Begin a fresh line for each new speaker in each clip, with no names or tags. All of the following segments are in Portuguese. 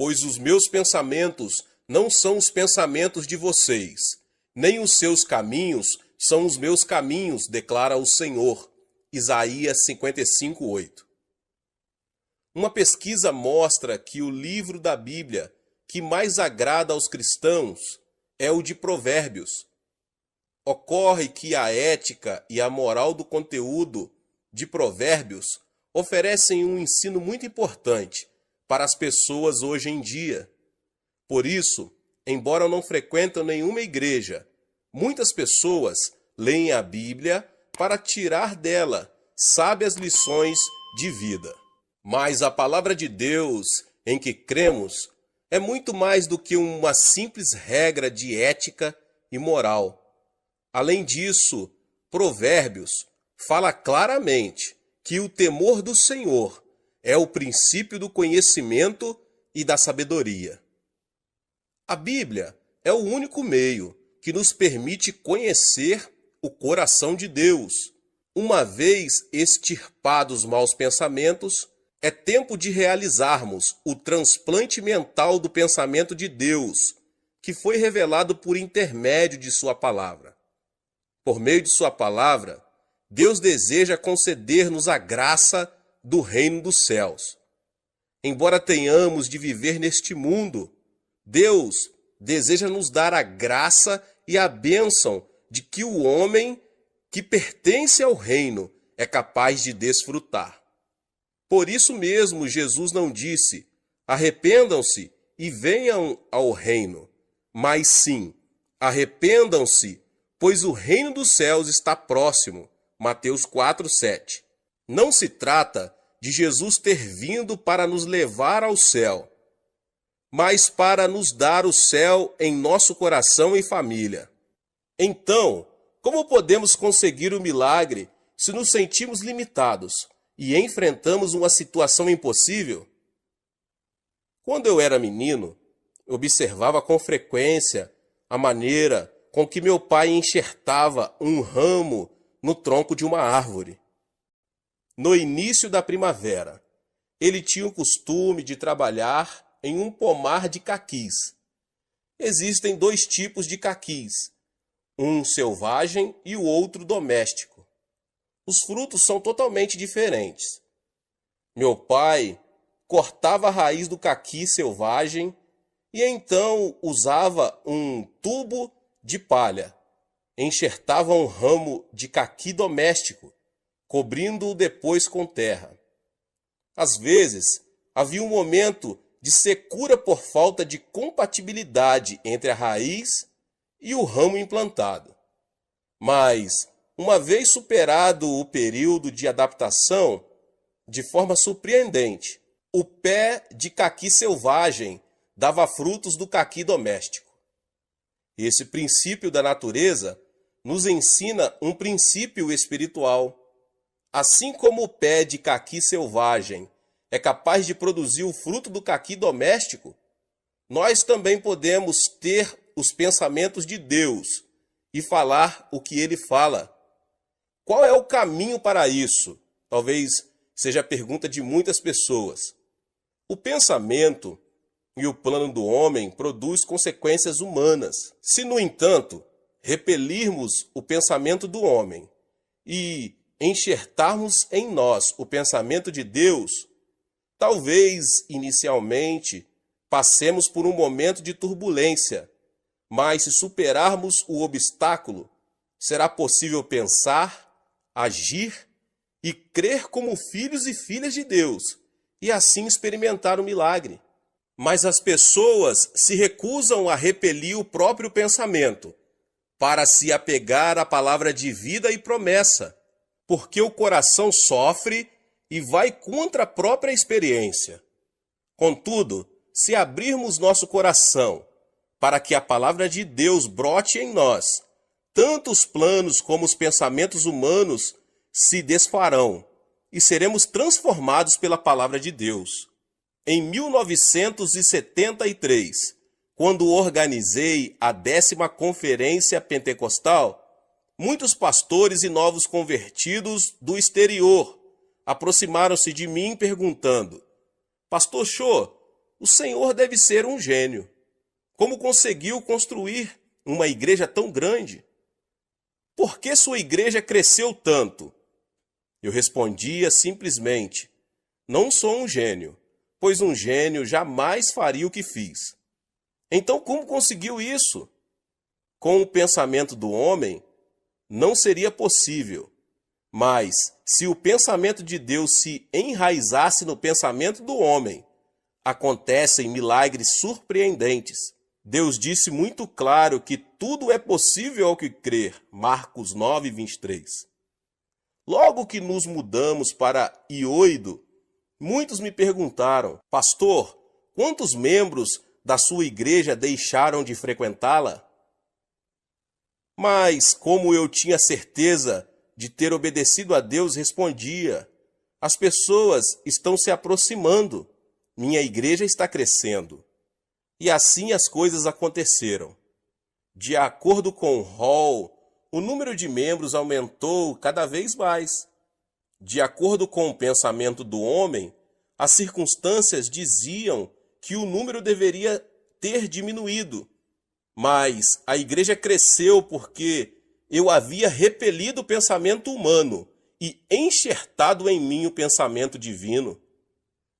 Pois os meus pensamentos não são os pensamentos de vocês, nem os seus caminhos são os meus caminhos, declara o Senhor. Isaías 55:8. Uma pesquisa mostra que o livro da Bíblia que mais agrada aos cristãos é o de Provérbios. Ocorre que a ética e a moral do conteúdo de Provérbios oferecem um ensino muito importante para as pessoas hoje em dia. Por isso, embora não frequentem nenhuma igreja, muitas pessoas leem a Bíblia para tirar dela sábias lições de vida. Mas a palavra de Deus em que cremos é muito mais do que uma simples regra de ética e moral. Além disso, Provérbios fala claramente que o temor do Senhor é o princípio do conhecimento e da sabedoria. A Bíblia é o único meio que nos permite conhecer o coração de Deus. Uma vez extirpados maus pensamentos, é tempo de realizarmos o transplante mental do pensamento de Deus, que foi revelado por intermédio de sua palavra. Por meio de sua palavra, Deus deseja conceder-nos a graça do reino dos céus. Embora tenhamos de viver neste mundo, Deus deseja nos dar a graça e a bênção de que o homem que pertence ao reino é capaz de desfrutar. Por isso mesmo, Jesus não disse: arrependam-se e venham ao reino, mas sim, arrependam-se, pois o reino dos céus está próximo. Mateus 4:7. Não se trata de Jesus ter vindo para nos levar ao céu, mas para nos dar o céu em nosso coração e família. Então, como podemos conseguir o milagre se nos sentimos limitados e enfrentamos uma situação impossível? Quando eu era menino, observava com frequência a maneira com que meu pai enxertava um ramo no tronco de uma árvore. No início da primavera, ele tinha o costume de trabalhar em um pomar de caquis. Existem dois tipos de caquis, um selvagem e o outro doméstico. Os frutos são totalmente diferentes. Meu pai cortava a raiz do caqui selvagem e então usava um tubo de palha. Enxertava um ramo de caqui doméstico, cobrindo-o depois com terra. Às vezes, havia um momento de secura por falta de compatibilidade entre a raiz e o ramo implantado. Mas, uma vez superado o período de adaptação, de forma surpreendente, o pé de caqui selvagem dava frutos do caqui doméstico. Esse princípio da natureza nos ensina um princípio espiritual. Assim como o pé de caqui selvagem é capaz de produzir o fruto do caqui doméstico, nós também podemos ter os pensamentos de Deus e falar o que ele fala. Qual é o caminho para isso? Talvez seja a pergunta de muitas pessoas. O pensamento e o plano do homem produz consequências humanas. Se, no entanto, repelirmos o pensamento do homem e enxertarmos em nós o pensamento de Deus, talvez, inicialmente, passemos por um momento de turbulência, mas se superarmos o obstáculo, será possível pensar, agir e crer como filhos e filhas de Deus, e assim experimentar o milagre. Mas as pessoas se recusam a repelir o próprio pensamento, para se apegar à palavra de vida e promessa, porque o coração sofre e vai contra a própria experiência. Contudo, se abrirmos nosso coração para que a palavra de Deus brote em nós, tanto os planos como os pensamentos humanos se desfarão e seremos transformados pela palavra de Deus. Em 1973, quando organizei a 10ª Conferência Pentecostal, muitos pastores e novos convertidos do exterior aproximaram-se de mim perguntando: Pastor Cho, O Senhor deve ser um gênio. Como conseguiu construir uma igreja tão grande? Por que sua igreja cresceu tanto? Eu respondia simplesmente: não sou um gênio, pois um gênio jamais faria o que fiz. Então, como conseguiu isso? Com o pensamento do homem, não seria possível. Mas, se o pensamento de Deus se enraizasse no pensamento do homem, acontecem milagres surpreendentes. Deus disse muito claro que tudo é possível ao que crer. Marcos 9, 23. Logo que nos mudamos para Ioido, muitos me perguntaram: pastor, quantos membros da sua igreja deixaram de frequentá-la? Mas, como eu tinha certeza de ter obedecido a Deus, respondia: as pessoas estão se aproximando, minha igreja está crescendo. E assim as coisas aconteceram. De acordo com Hall, o número de membros aumentou cada vez mais. De acordo com o pensamento do homem, as circunstâncias diziam que o número deveria ter diminuído. Mas a igreja cresceu porque eu havia repelido o pensamento humano e enxertado em mim o pensamento divino.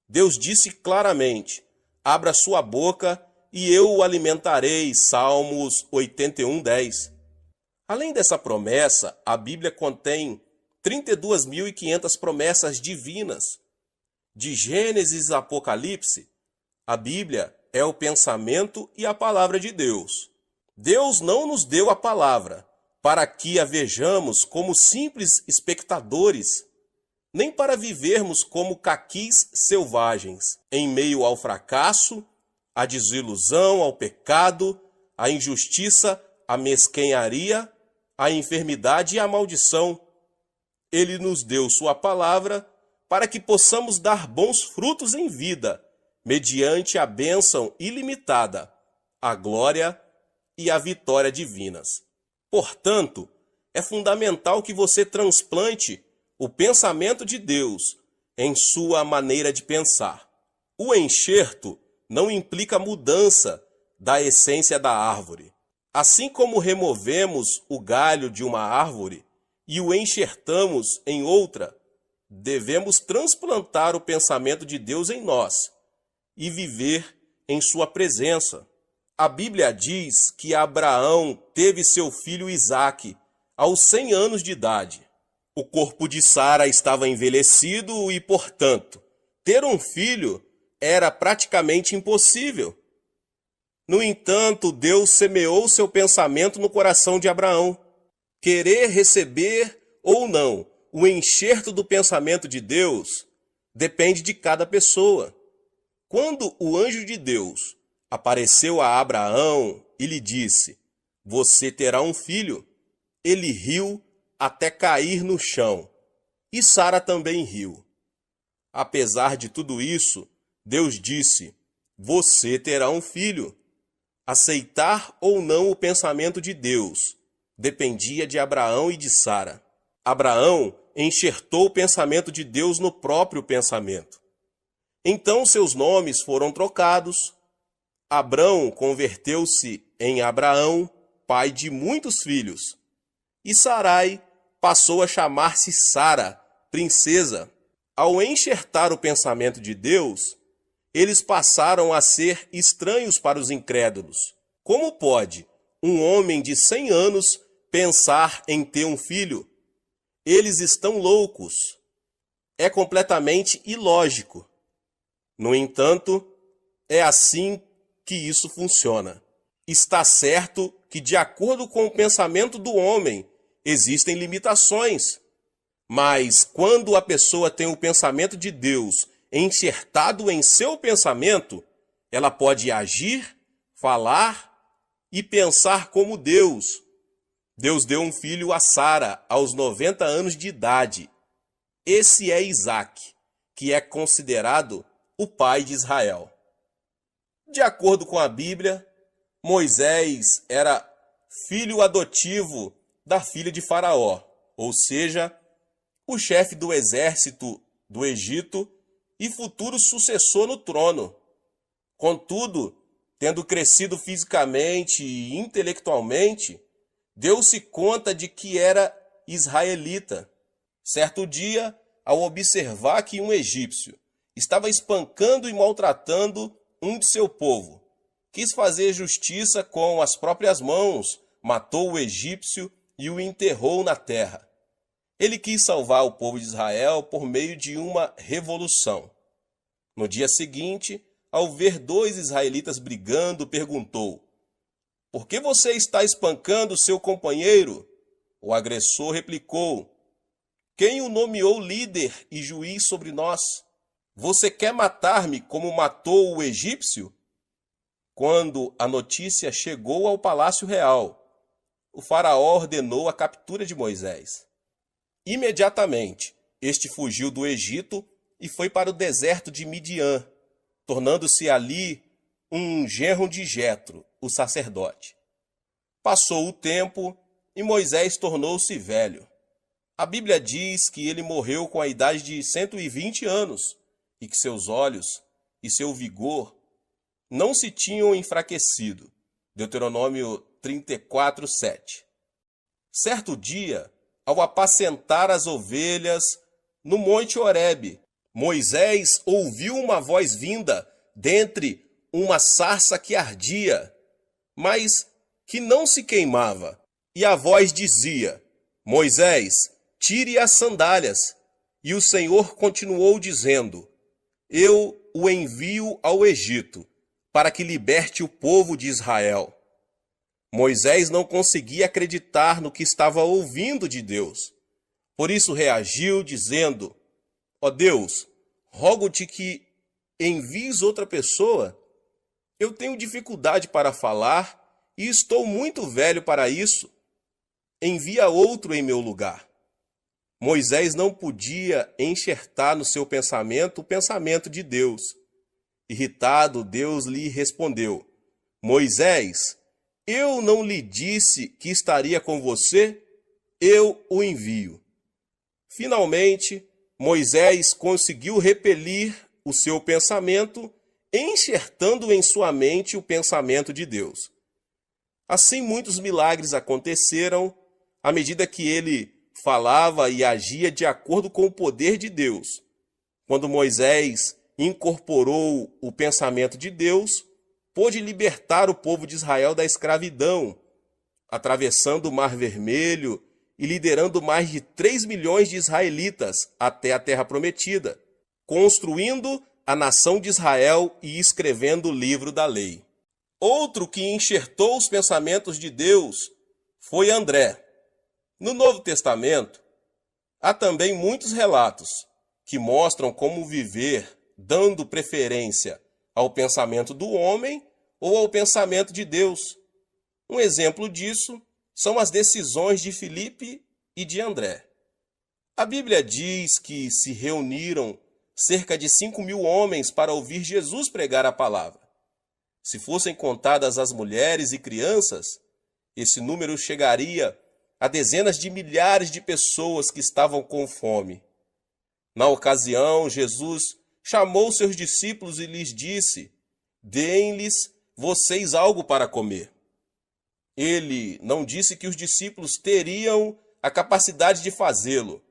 Deus disse claramente: abra sua boca e eu o alimentarei. Salmos 81, 10. Além dessa promessa, a Bíblia contém 32.500 promessas divinas. De Gênesis a Apocalipse, a Bíblia é o pensamento e a palavra de Deus. Deus não nos deu a palavra para que a vejamos como simples espectadores, nem para vivermos como caquis selvagens, em meio ao fracasso, à desilusão, ao pecado, à injustiça, à mesquenharia, à enfermidade e à maldição. Ele nos deu sua palavra para que possamos dar bons frutos em vida, mediante a bênção ilimitada, a glória e a vitória divinas. Portanto, é fundamental que você transplante o pensamento de Deus em sua maneira de pensar. O enxerto não implica mudança da essência da árvore. Assim como removemos o galho de uma árvore e o enxertamos em outra, devemos transplantar o pensamento de Deus em nós e viver em sua presença. A Bíblia diz que Abraão teve seu filho Isaque aos 100 anos de idade. O corpo de Sara estava envelhecido e, portanto, ter um filho era praticamente impossível. No entanto, Deus semeou seu pensamento no coração de Abraão. Querer receber ou não o enxerto do pensamento de Deus depende de cada pessoa. Quando o anjo de Deus apareceu a Abraão e lhe disse: você terá um filho, ele riu até cair no chão, e Sara também riu. Apesar de tudo isso, Deus disse: você terá um filho. Aceitar ou não o pensamento de Deus dependia de Abraão e de Sara. Abraão enxertou o pensamento de Deus no próprio pensamento. Então seus nomes foram trocados. Abrão converteu-se em Abraão, pai de muitos filhos. E Sarai passou a chamar-se Sara, princesa. Ao enxertar o pensamento de Deus, eles passaram a ser estranhos para os incrédulos. Como pode um homem de 100 anos pensar em ter um filho? Eles estão loucos. É completamente ilógico. No entanto, é assim que isso funciona. Está certo que, de acordo com o pensamento do homem, existem limitações. Mas quando a pessoa tem o pensamento de Deus enxertado em seu pensamento, ela pode agir, falar e pensar como Deus. Deus deu um filho a Sara aos 90 anos de idade. Esse é Isaque, que é considerado o pai de Israel. De acordo com a Bíblia, Moisés era filho adotivo da filha de Faraó, ou seja, o chefe do exército do Egito e futuro sucessor no trono. Contudo, tendo crescido fisicamente e intelectualmente, deu-se conta de que era israelita. Certo dia, ao observar que um egípcio estava espancando e maltratando um de seu povo, quis fazer justiça com as próprias mãos, matou o egípcio e o enterrou na terra. Ele quis salvar o povo de Israel por meio de uma revolução. No dia seguinte, ao ver dois israelitas brigando, perguntou: "Por que você está espancando seu companheiro?" O agressor replicou: "Quem o nomeou líder e juiz sobre nós? Você quer matar-me como matou o egípcio?" Quando a notícia chegou ao palácio real, o faraó ordenou a captura de Moisés. Imediatamente, este fugiu do Egito e foi para o deserto de Midian, tornando-se ali um genro de Jetro, o sacerdote. Passou o tempo e Moisés tornou-se velho. A Bíblia diz que ele morreu com a idade de 120 anos e que seus olhos e seu vigor não se tinham enfraquecido. Deuteronômio 34, 7. Certo dia, ao apacentar as ovelhas no monte Horebe, Moisés ouviu uma voz vinda dentre uma sarça que ardia, mas que não se queimava. E a voz dizia: "Moisés, tire as sandálias." E o Senhor continuou dizendo: "Eu o envio ao Egito, para que liberte o povo de Israel." Moisés não conseguia acreditar no que estava ouvindo de Deus. Por isso reagiu, dizendo: "Ó Deus, rogo-te que envies outra pessoa. Eu tenho dificuldade para falar e estou muito velho para isso. Envia outro em meu lugar." Moisés não podia enxertar no seu pensamento o pensamento de Deus. Irritado, Deus lhe respondeu: "Moisés, eu não lhe disse que estaria com você? Eu o envio." Finalmente, Moisés conseguiu repelir o seu pensamento, enxertando em sua mente o pensamento de Deus. Assim, muitos milagres aconteceram à medida que ele falava e agia de acordo com o poder de Deus. Quando Moisés incorporou o pensamento de Deus, pôde libertar o povo de Israel da escravidão, atravessando o Mar Vermelho e liderando mais de 3 milhões de israelitas até a Terra Prometida, construindo a nação de Israel e escrevendo o livro da lei. Outro que enxertou os pensamentos de Deus foi André. No Novo Testamento, há também muitos relatos que mostram como viver dando preferência ao pensamento do homem ou ao pensamento de Deus. Um exemplo disso são as decisões de Filipe e de André. A Bíblia diz que se reuniram cerca de 5.000 homens para ouvir Jesus pregar a palavra. Se fossem contadas as mulheres e crianças, esse número chegaria a dezenas de milhares de pessoas que estavam com fome. Na ocasião, Jesus chamou seus discípulos e lhes disse: "Deem-lhes vocês algo para comer." Ele não disse que os discípulos teriam a capacidade de fazê-lo,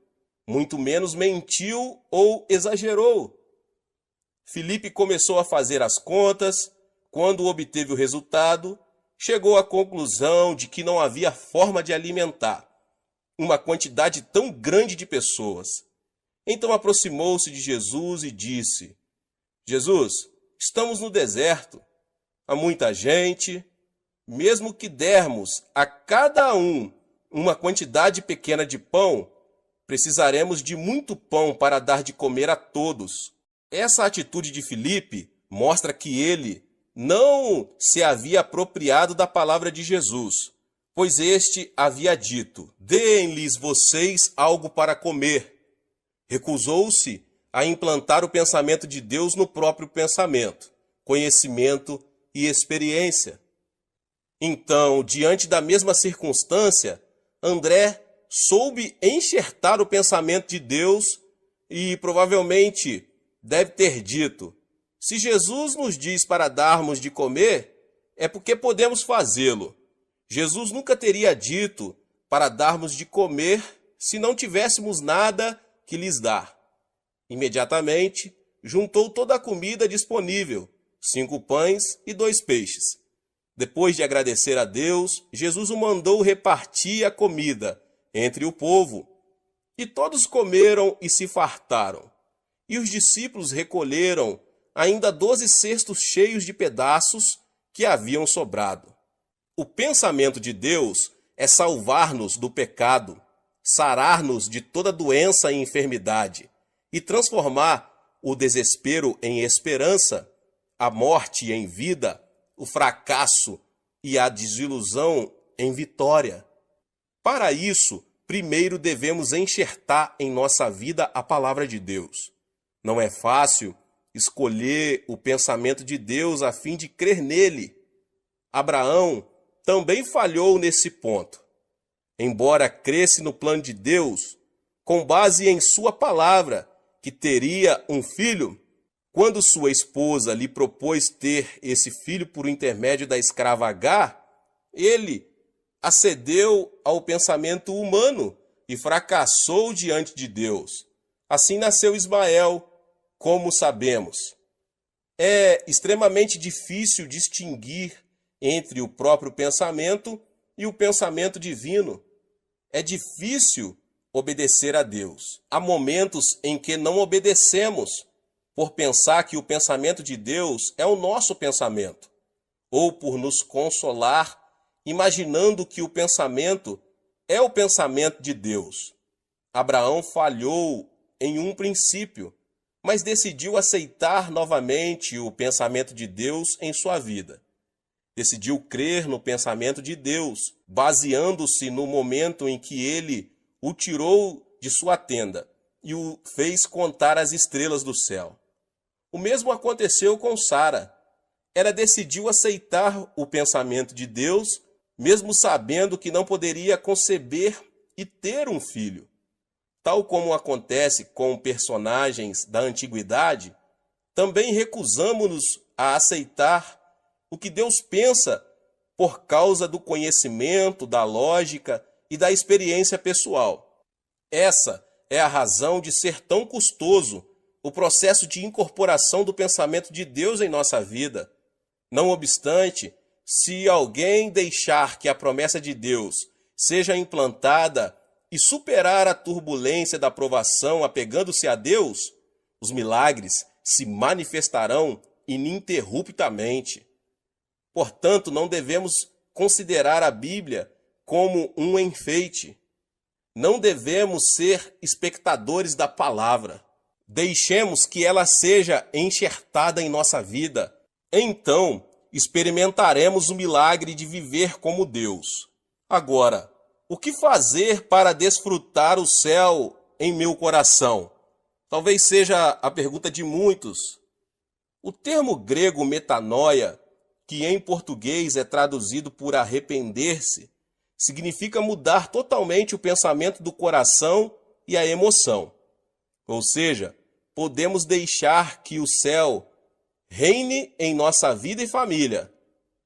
muito menos mentiu ou exagerou. Filipe começou a fazer as contas. Quando obteve o resultado, chegou à conclusão de que não havia forma de alimentar uma quantidade tão grande de pessoas. Então aproximou-se de Jesus e disse: "Jesus, estamos no deserto, há muita gente. Mesmo que dermos a cada um uma quantidade pequena de pão, precisaremos de muito pão para dar de comer a todos." Essa atitude de Filipe mostra que ele não se havia apropriado da palavra de Jesus, pois este havia dito: "Deem-lhes vocês algo para comer." Recusou-se a implantar o pensamento de Deus no próprio pensamento, conhecimento e experiência. Então, diante da mesma circunstância, André soube enxertar o pensamento de Deus e provavelmente deve ter dito: Se Jesus nos diz para darmos de comer, é porque podemos fazê-lo. Jesus nunca teria dito para darmos de comer se não tivéssemos nada que lhes dar. Imediatamente, juntou toda a comida disponível, 5 pães e 2 peixes. Depois de agradecer a Deus, Jesus o mandou repartir a comida entre o povo. E todos comeram e se fartaram. E os discípulos recolheram ainda 12 cestos cheios de pedaços que haviam sobrado. O pensamento de Deus é salvar-nos do pecado, sarar-nos de toda doença e enfermidade e transformar o desespero em esperança, a morte em vida, o fracasso e a desilusão em vitória. Para isso, primeiro devemos enxertar em nossa vida a palavra de Deus. Não é fácil escolher o pensamento de Deus a fim de crer nele. Abraão também falhou nesse ponto. Embora cresce no plano de Deus, com base em sua palavra, que teria um filho, quando sua esposa lhe propôs ter esse filho por intermédio da escrava Agar, ele acedeu ao pensamento humano e fracassou diante de Deus. Assim nasceu Ismael, como sabemos. É extremamente difícil distinguir entre o próprio pensamento e o pensamento divino. É difícil obedecer a Deus. Há momentos em que não obedecemos por pensar que o pensamento de Deus é o nosso pensamento, ou por nos consolar imaginando que o pensamento é o pensamento de Deus. Abraão falhou em um princípio, mas decidiu aceitar novamente o pensamento de Deus em sua vida. Decidiu crer no pensamento de Deus, baseando-se no momento em que ele o tirou de sua tenda e o fez contar as estrelas do céu. O mesmo aconteceu com Sara. Ela decidiu aceitar o pensamento de Deus, mesmo sabendo que não poderia conceber e ter um filho. Tal como acontece com personagens da antiguidade, também recusamos-nos a aceitar o que Deus pensa por causa do conhecimento, da lógica e da experiência pessoal. Essa é a razão de ser tão custoso o processo de incorporação do pensamento de Deus em nossa vida. Não obstante, se alguém deixar que a promessa de Deus seja implantada e superar a turbulência da provação apegando-se a Deus, os milagres se manifestarão ininterruptamente. Portanto, não devemos considerar a Bíblia como um enfeite. Não devemos ser espectadores da palavra. Deixemos que ela seja enxertada em nossa vida. Então, experimentaremos o milagre de viver como Deus. Agora, o que fazer para desfrutar o céu em meu coração? Talvez seja a pergunta de muitos. O termo grego metanoia, que em português é traduzido por arrepender-se, significa mudar totalmente o pensamento do coração e a emoção. Ou seja, podemos deixar que o céu reine em nossa vida e família,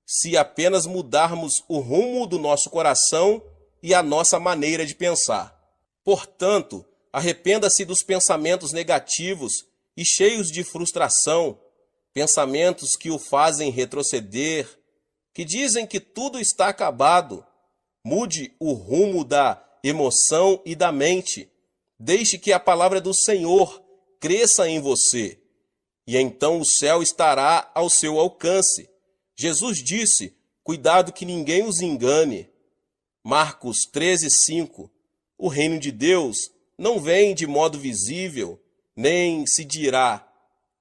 se apenas mudarmos o rumo do nosso coração e a nossa maneira de pensar. Portanto, arrependa-se dos pensamentos negativos e cheios de frustração, pensamentos que o fazem retroceder, que dizem que tudo está acabado. Mude o rumo da emoção e da mente. Deixe que a palavra do Senhor cresça em você, e então o céu estará ao seu alcance. Jesus disse: cuidado que ninguém os engane. Marcos 13:5. O reino de Deus não vem de modo visível, nem se dirá: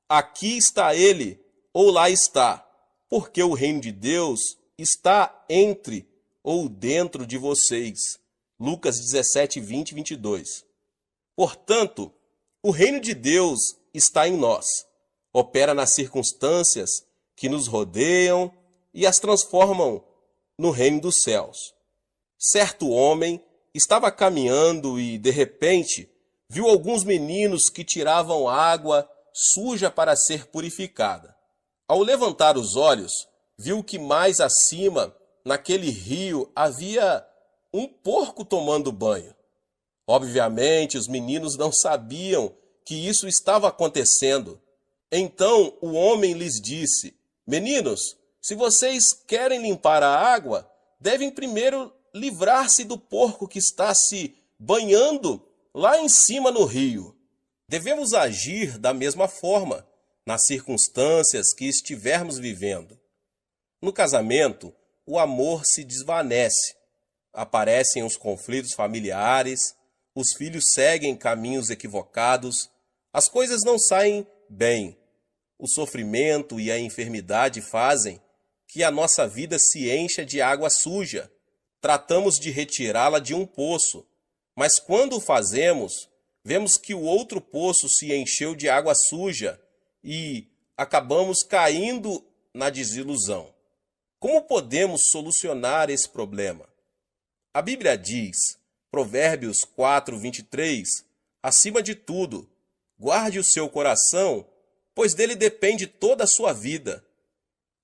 aqui está ele, ou lá está, porque o reino de Deus está entre ou dentro de vocês. Lucas 17:20 e 22. Portanto, o reino de Deus está em nós. Opera nas circunstâncias que nos rodeiam e as transformam no reino dos céus. Certo homem estava caminhando e, de repente, viu alguns meninos que tiravam água suja para ser purificada. Ao levantar os olhos, viu que mais acima, naquele rio, havia um porco tomando banho. Obviamente, os meninos não sabiam que isso estava acontecendo. Então o homem lhes disse: Meninos, se vocês querem limpar a água, devem primeiro livrar-se do porco que está se banhando lá em cima no rio. Devemos agir da mesma forma nas circunstâncias que estivermos vivendo. No casamento, o amor se desvanece, aparecem os conflitos familiares, os filhos seguem caminhos equivocados, as coisas não saem bem. O sofrimento e a enfermidade fazem que a nossa vida se encha de água suja. Tratamos de retirá-la de um poço, mas quando o fazemos, vemos que o outro poço se encheu de água suja e acabamos caindo na desilusão. Como podemos solucionar esse problema? A Bíblia diz, Provérbios 4:23, acima de tudo, guarde o seu coração, pois dele depende toda a sua vida.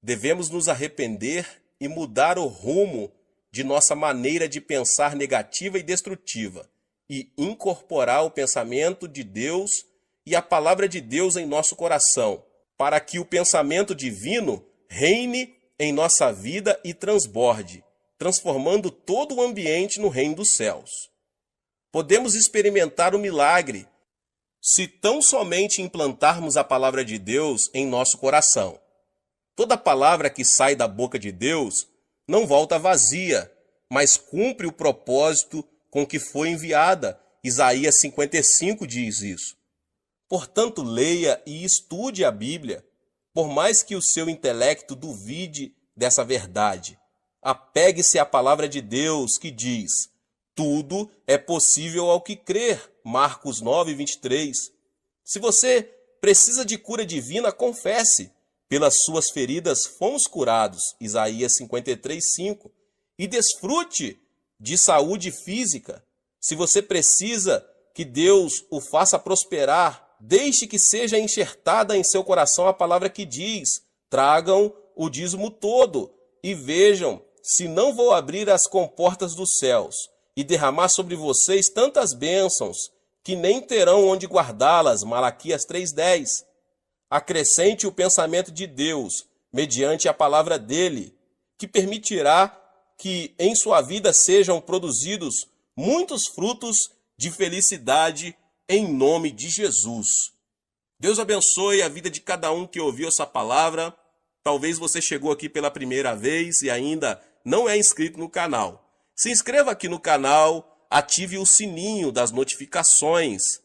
Devemos nos arrepender e mudar o rumo de nossa maneira de pensar negativa e destrutiva e incorporar o pensamento de Deus e a palavra de Deus em nosso coração, para que o pensamento divino reine em nossa vida e transborde, transformando todo o ambiente no reino dos céus. Podemos experimentar o milagre se tão somente implantarmos a palavra de Deus em nosso coração. Toda palavra que sai da boca de Deus não volta vazia, mas cumpre o propósito com que foi enviada. Isaías 55 diz isso. Portanto, leia e estude a Bíblia, por mais que o seu intelecto duvide dessa verdade. Apegue-se à palavra de Deus que diz: tudo é possível ao que crer. Marcos 9:23. Se você precisa de cura divina, confesse. Pelas suas feridas fomos curados. Isaías 53:5. E desfrute de saúde física. Se você precisa que Deus o faça prosperar, deixe que seja enxertada em seu coração a palavra que diz: tragam o dízimo todo e vejam se não vou abrir as comportas dos céus e derramar sobre vocês tantas bênçãos que nem terão onde guardá-las. Malaquias 3:10. Acrescente o pensamento de Deus, mediante a palavra dele, que permitirá que em sua vida sejam produzidos muitos frutos de felicidade em nome de Jesus. Deus abençoe a vida de cada um que ouviu essa palavra. Talvez você chegou aqui pela primeira vez e ainda não é inscrito no canal. Se inscreva aqui no canal, ative o sininho das notificações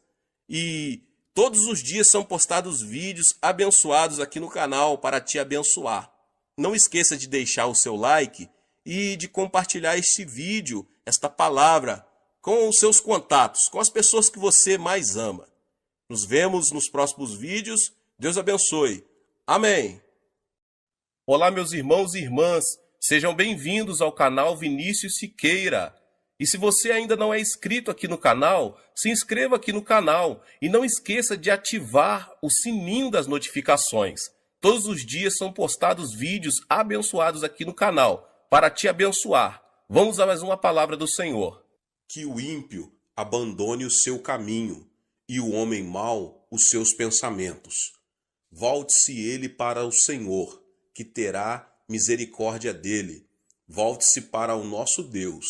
e todos os dias são postados vídeos abençoados aqui no canal para te abençoar. Não esqueça de deixar o seu like e de compartilhar este vídeo, esta palavra, com os seus contatos, com as pessoas que você mais ama. Nos vemos nos próximos vídeos. Deus abençoe. Amém. Olá, meus irmãos e irmãs. Sejam bem-vindos ao canal Vinícius Siqueira. E se você ainda não é inscrito aqui no canal, se inscreva aqui no canal e não esqueça de ativar o sininho das notificações. Todos os dias são postados vídeos abençoados aqui no canal para te abençoar. Vamos a mais uma palavra do Senhor. Que o ímpio abandone o seu caminho e o homem mau os seus pensamentos. Volte-se ele para o Senhor, que terá misericórdia dele. Volte-se para o nosso Deus,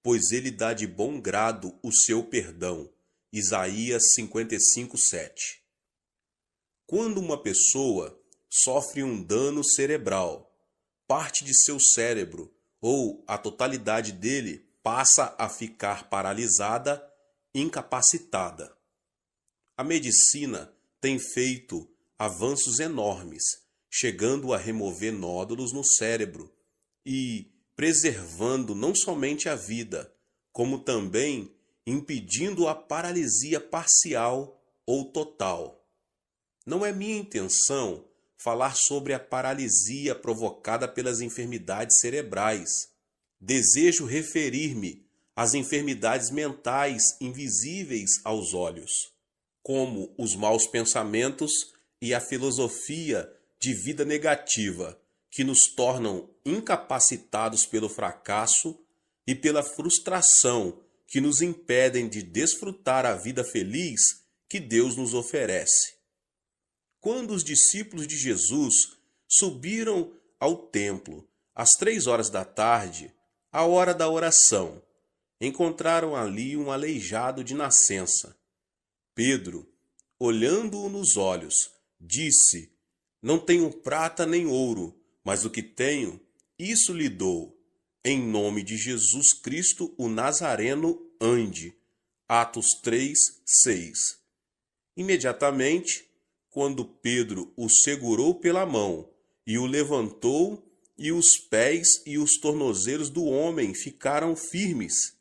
pois ele dá de bom grado o seu perdão. Isaías 55:7. Quando uma pessoa sofre um dano cerebral, parte de seu cérebro ou a totalidade dele passa a ficar paralisada, incapacitada. A medicina tem feito avanços enormes, chegando a remover nódulos no cérebro e preservando não somente a vida, como também impedindo a paralisia parcial ou total. Não é minha intenção falar sobre a paralisia provocada pelas enfermidades cerebrais. Desejo referir-me às enfermidades mentais invisíveis aos olhos, como os maus pensamentos e a filosofia de vida negativa que nos tornam incapacitados pelo fracasso e pela frustração que nos impedem de desfrutar a vida feliz que Deus nos oferece. Quando os discípulos de Jesus subiram ao templo às 3 horas da tarde, a hora da oração, encontraram ali um aleijado de nascença. Pedro, olhando-o nos olhos, disse: Não tenho prata nem ouro, mas o que tenho, isso lhe dou. Em nome de Jesus Cristo, o Nazareno, ande. Atos 3, 6. Imediatamente, quando Pedro o segurou pela mão e o levantou, e os pés e os tornozelos do homem ficaram firmes,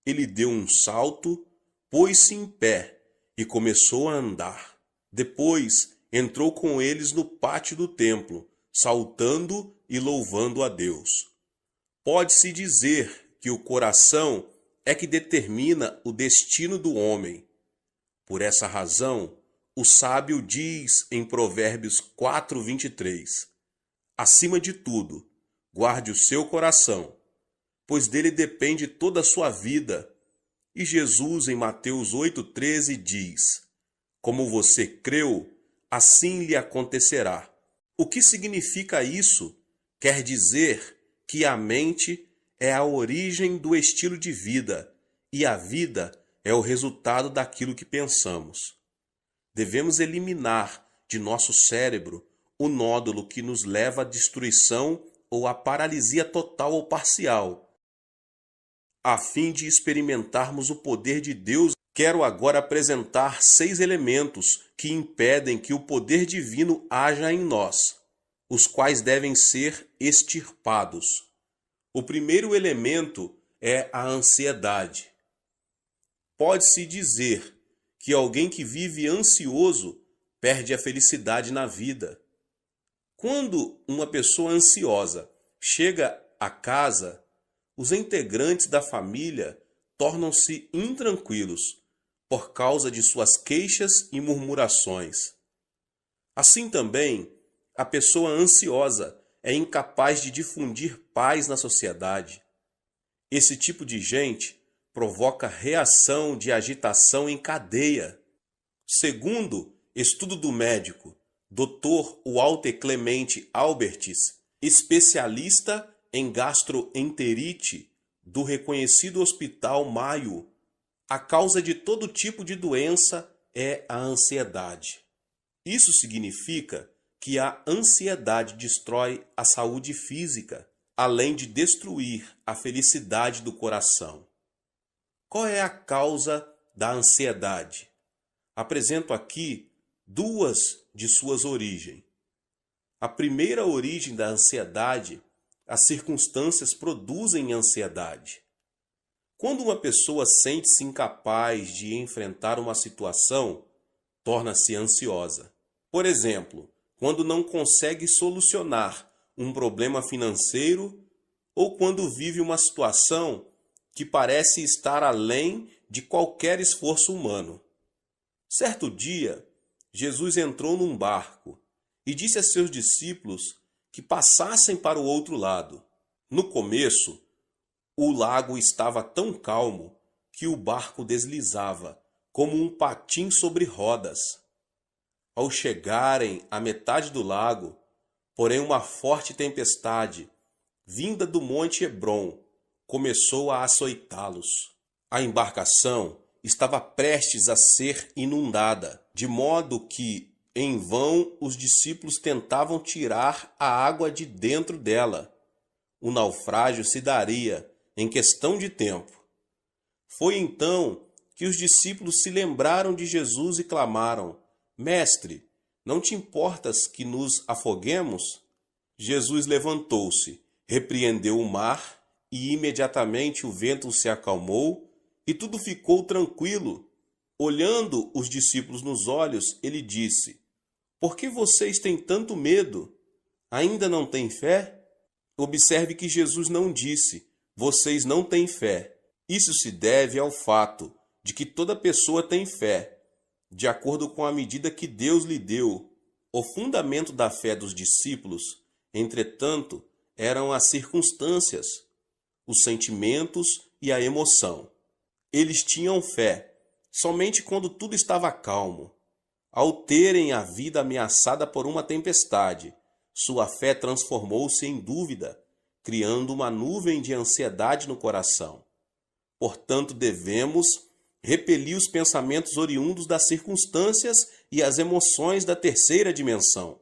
ele deu um salto, pôs-se em pé e começou a andar. Depois entrou com eles no pátio do templo, saltando e louvando a Deus. Pode-se dizer que o coração é que determina o destino do homem. Por essa razão, o sábio diz em Provérbios 4:23, acima de tudo, guarde o seu coração, pois dele depende toda a sua vida. E Jesus, em Mateus 8:13, diz, como você creu, assim lhe acontecerá. O que significa isso? Quer dizer que a mente é a origem do estilo de vida e a vida é o resultado daquilo que pensamos. Devemos eliminar de nosso cérebro o nódulo que nos leva à destruição ou à paralisia total ou parcial. A fim de experimentarmos o poder de Deus, quero agora apresentar 6 elementos que impedem que o poder divino haja em nós, os quais devem ser extirpados. O primeiro elemento é a ansiedade. Pode-se dizer que alguém que vive ansioso perde a felicidade na vida. Quando uma pessoa ansiosa chega a casa, os integrantes da família tornam-se intranquilos por causa de suas queixas e murmurações. Assim também, a pessoa ansiosa é incapaz de difundir paz na sociedade. Esse tipo de gente provoca reação de agitação em cadeia. Segundo estudo do médico Dr. Walter Clemente Albertis, especialista em gastroenterite do reconhecido Hospital Mayo, a causa de todo tipo de doença é a ansiedade. Isso significa que a ansiedade destrói a saúde física, além de destruir a felicidade do coração. Qual é a causa da ansiedade? Apresento aqui 2 de suas origens. A primeira origem da ansiedade, as circunstâncias produzem ansiedade. Quando uma pessoa sente-se incapaz de enfrentar uma situação, torna-se ansiosa. Por exemplo, quando não consegue solucionar um problema financeiro ou quando vive uma situação que parece estar além de qualquer esforço humano. Certo dia, Jesus entrou num barco e disse a seus discípulos que passassem para o outro lado. No começo, o lago estava tão calmo que o barco deslizava, como um patim sobre rodas. Ao chegarem à metade do lago, porém uma forte tempestade, vinda do monte Hebron, começou a açoitá-los. A embarcação estava prestes a ser inundada, de modo que, em vão, os discípulos tentavam tirar a água de dentro dela. O naufrágio se daria em questão de tempo. Foi então que os discípulos se lembraram de Jesus e clamaram: Mestre, não te importas que nos afoguemos? Jesus levantou-se, repreendeu o mar e imediatamente o vento se acalmou e tudo ficou tranquilo. Olhando os discípulos nos olhos, ele disse: Por que vocês têm tanto medo? Ainda não têm fé? Observe que Jesus não disse: Vocês não têm fé. Isso se deve ao fato de que toda pessoa tem fé, de acordo com a medida que Deus lhe deu. O fundamento da fé dos discípulos, entretanto, eram as circunstâncias, os sentimentos e a emoção. Eles tinham fé somente quando tudo estava calmo. Ao terem a vida ameaçada por uma tempestade, sua fé transformou-se em dúvida, criando uma nuvem de ansiedade no coração. Portanto, devemos repelir os pensamentos oriundos das circunstâncias e as emoções da terceira dimensão,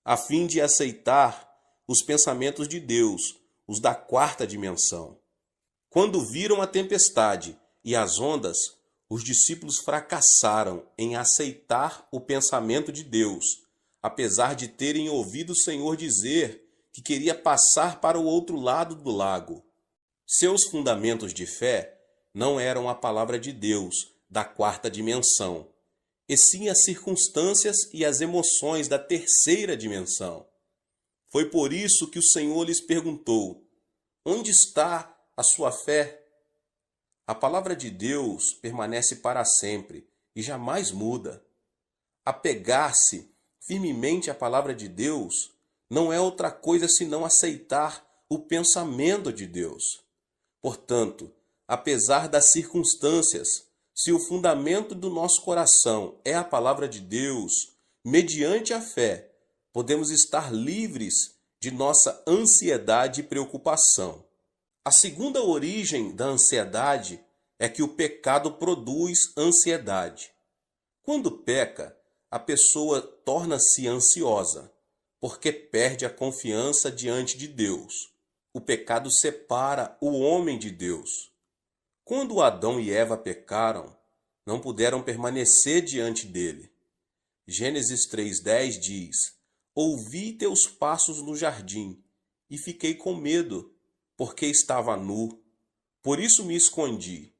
a fim de aceitar os pensamentos de Deus, os da quarta dimensão. Quando viram a tempestade e as ondas, os discípulos fracassaram em aceitar o pensamento de Deus, apesar de terem ouvido o Senhor dizer que queria passar para o outro lado do lago. Seus fundamentos de fé não eram a palavra de Deus da quarta dimensão, e sim as circunstâncias e as emoções da terceira dimensão. Foi por isso que o Senhor lhes perguntou: onde está a sua fé? A palavra de Deus permanece para sempre e jamais muda. Apegar-se firmemente à palavra de Deus não é outra coisa senão aceitar o pensamento de Deus. Portanto, apesar das circunstâncias, se o fundamento do nosso coração é a palavra de Deus, mediante a fé, podemos estar livres de nossa ansiedade e preocupação. A segunda origem da ansiedade é que o pecado produz ansiedade. Quando peca, a pessoa torna-se ansiosa, porque perde a confiança diante de Deus. O pecado separa o homem de Deus. Quando Adão e Eva pecaram, não puderam permanecer diante dele. Gênesis 3:10 diz: ouvi teus passos no jardim, e fiquei com medo, porque estava nu. Por isso me escondi.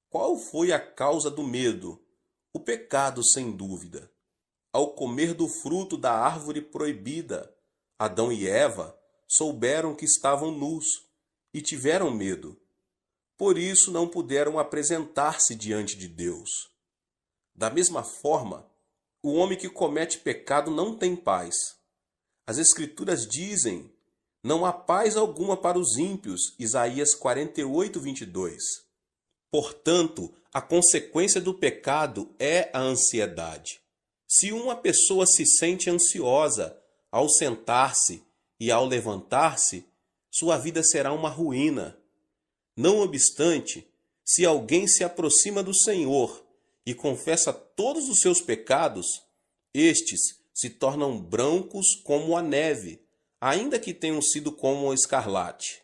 Qual foi a causa do medo? O pecado, sem dúvida. Ao comer do fruto da árvore proibida, Adão e Eva souberam que estavam nus e tiveram medo. Por isso não puderam apresentar-se diante de Deus. Da mesma forma, o homem que comete pecado não tem paz. As Escrituras dizem: não há paz alguma para os ímpios. Isaías 48:22. Portanto, a consequência do pecado é a ansiedade. Se uma pessoa se sente ansiosa ao sentar-se e ao levantar-se, sua vida será uma ruína. Não obstante, se alguém se aproxima do Senhor e confessa todos os seus pecados, estes se tornam brancos como a neve, ainda que tenham sido como o escarlate.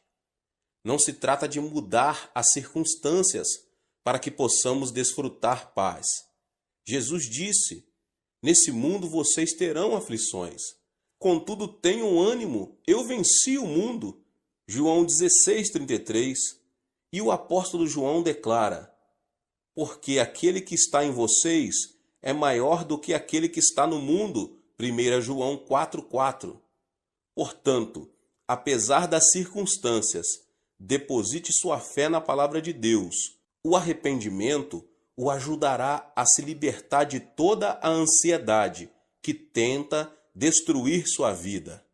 Não se trata de mudar as circunstâncias para que possamos desfrutar paz. Jesus disse: nesse mundo vocês terão aflições. Contudo, tenham ânimo, eu venci o mundo. João 16:33. E o apóstolo João declara: porque aquele que está em vocês é maior do que aquele que está no mundo. 1 João 4:4. Portanto, apesar das circunstâncias, deposite sua fé na palavra de Deus. O arrependimento o ajudará a se libertar de toda a ansiedade que tenta destruir sua vida.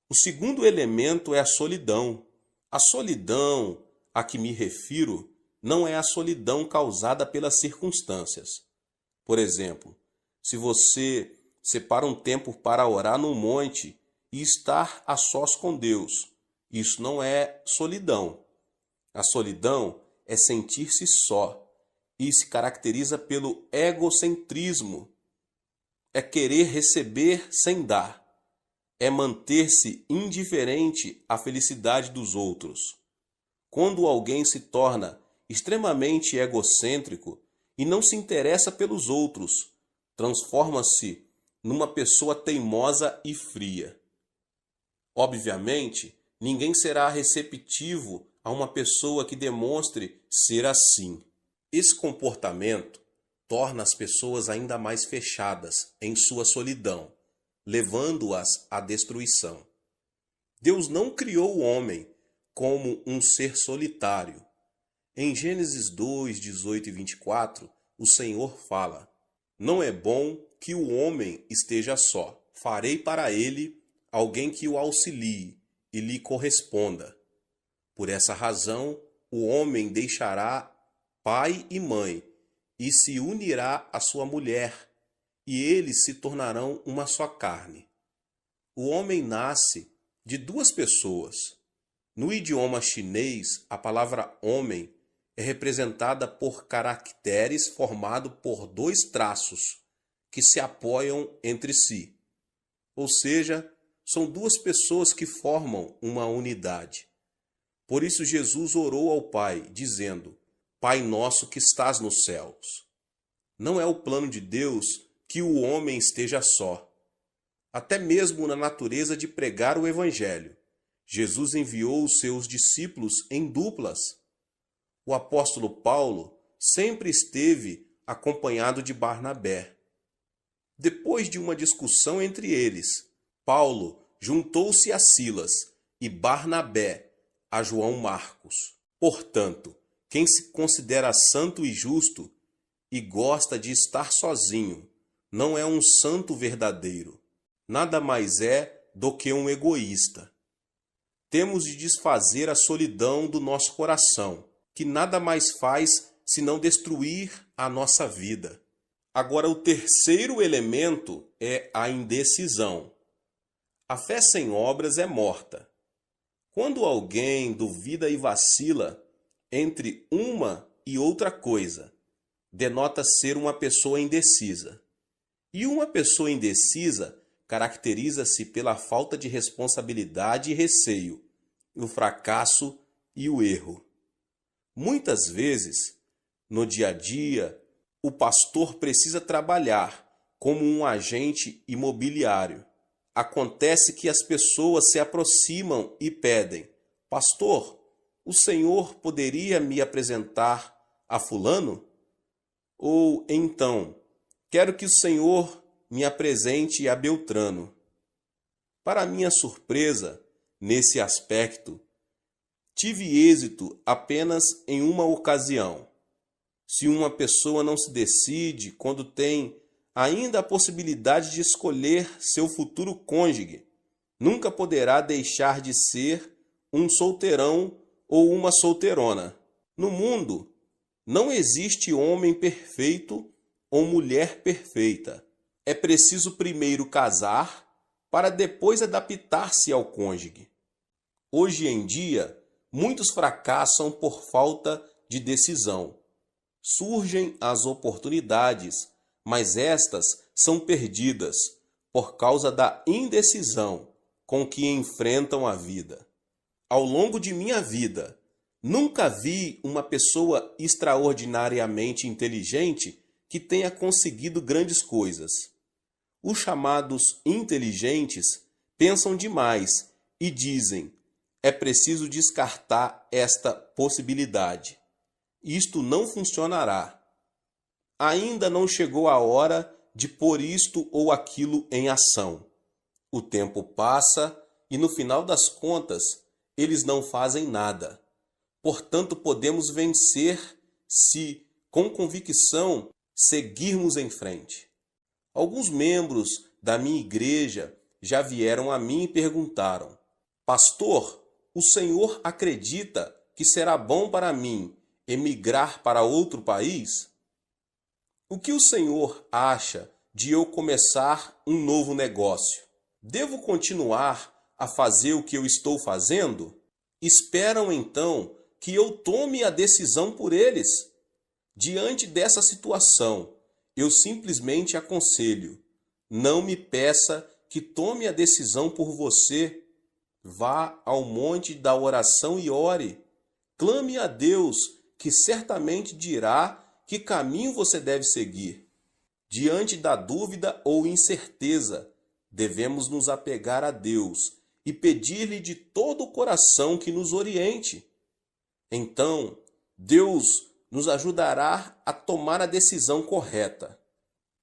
O segundo elemento é a solidão. A solidão a que me refiro não é a solidão causada pelas circunstâncias. Por exemplo, se você separa um tempo para orar no monte e estar a sós com Deus, isso não é solidão. A solidão é sentir-se só e se caracteriza pelo egocentrismo. É querer receber sem dar. É manter-se indiferente à felicidade dos outros. Quando alguém se torna extremamente egocêntrico e não se interessa pelos outros, transforma-se numa pessoa teimosa e fria. Obviamente, ninguém será receptivo a uma pessoa que demonstre ser assim. Esse comportamento torna as pessoas ainda mais fechadas em sua solidão, levando-as à destruição. Deus não criou o homem como um ser solitário. Em Gênesis 2:18 e 24, o Senhor fala: não é bom que o homem esteja só. Farei para ele alguém que o auxilie e lhe corresponda. Por essa razão, o homem deixará pai e mãe e se unirá à sua mulher, e eles se tornarão uma só carne. O homem nasce de duas pessoas. No idioma chinês, a palavra homem é representada por caracteres formados por dois traços que se apoiam entre si. Ou seja, são duas pessoas que formam uma unidade. Por isso Jesus orou ao Pai, dizendo: Pai nosso que estás nos céus. Não é o plano de Deus que o homem esteja só. Até mesmo na natureza de pregar o Evangelho, Jesus enviou os seus discípulos em duplas. O apóstolo Paulo sempre esteve acompanhado de Barnabé. Depois de uma discussão entre eles, Paulo juntou-se a Silas e Barnabé a João Marcos. Portanto, quem se considera santo e justo e gosta de estar sozinho, não é um santo verdadeiro. Nada mais é do que um egoísta. Temos de desfazer a solidão do nosso coração, que nada mais faz senão destruir a nossa vida. Agora, o terceiro elemento é a indecisão. A fé sem obras é morta. Quando alguém duvida e vacila entre uma e outra coisa, denota ser uma pessoa indecisa. E uma pessoa indecisa caracteriza-se pela falta de responsabilidade e receio, o fracasso e o erro. Muitas vezes, no dia a dia, o pastor precisa trabalhar como um agente imobiliário. Acontece que as pessoas se aproximam e pedem: Pastor, o senhor poderia me apresentar a fulano? Ou então, quero que o senhor me apresente a Beltrano. Para minha surpresa, nesse aspecto, tive êxito apenas em uma ocasião. Se uma pessoa não se decide quando tem ainda a possibilidade de escolher seu futuro cônjuge, nunca poderá deixar de ser um solteirão ou uma solteirona. No mundo, não existe homem perfeito ou mulher perfeita. É preciso primeiro casar para depois adaptar-se ao cônjuge. Hoje em dia, muitos fracassam por falta de decisão. Surgem as oportunidades, mas estas são perdidas por causa da indecisão com que enfrentam a vida. Ao longo de minha vida, nunca vi uma pessoa extraordinariamente inteligente que tenha conseguido grandes coisas. Os chamados inteligentes pensam demais e dizem: é preciso descartar esta possibilidade. Isto não funcionará. Ainda não chegou a hora de pôr isto ou aquilo em ação. O tempo passa e, no final das contas, eles não fazem nada. Portanto, podemos vencer se, com convicção, seguirmos em frente. Alguns membros da minha igreja já vieram a mim e perguntaram: Pastor, o senhor acredita que será bom para mim emigrar para outro país? O que o senhor acha de eu começar um novo negócio? Devo continuar a fazer o que eu estou fazendo? Esperam então que eu tome a decisão por eles. Diante dessa situação, eu simplesmente aconselho: não me peça que tome a decisão por você. Vá ao monte da oração e ore. Clame a Deus, que certamente dirá que caminho você deve seguir. Diante da dúvida ou incerteza, devemos nos apegar a Deus e pedir-lhe de todo o coração que nos oriente. Então, Deus nos ajudará a tomar a decisão correta.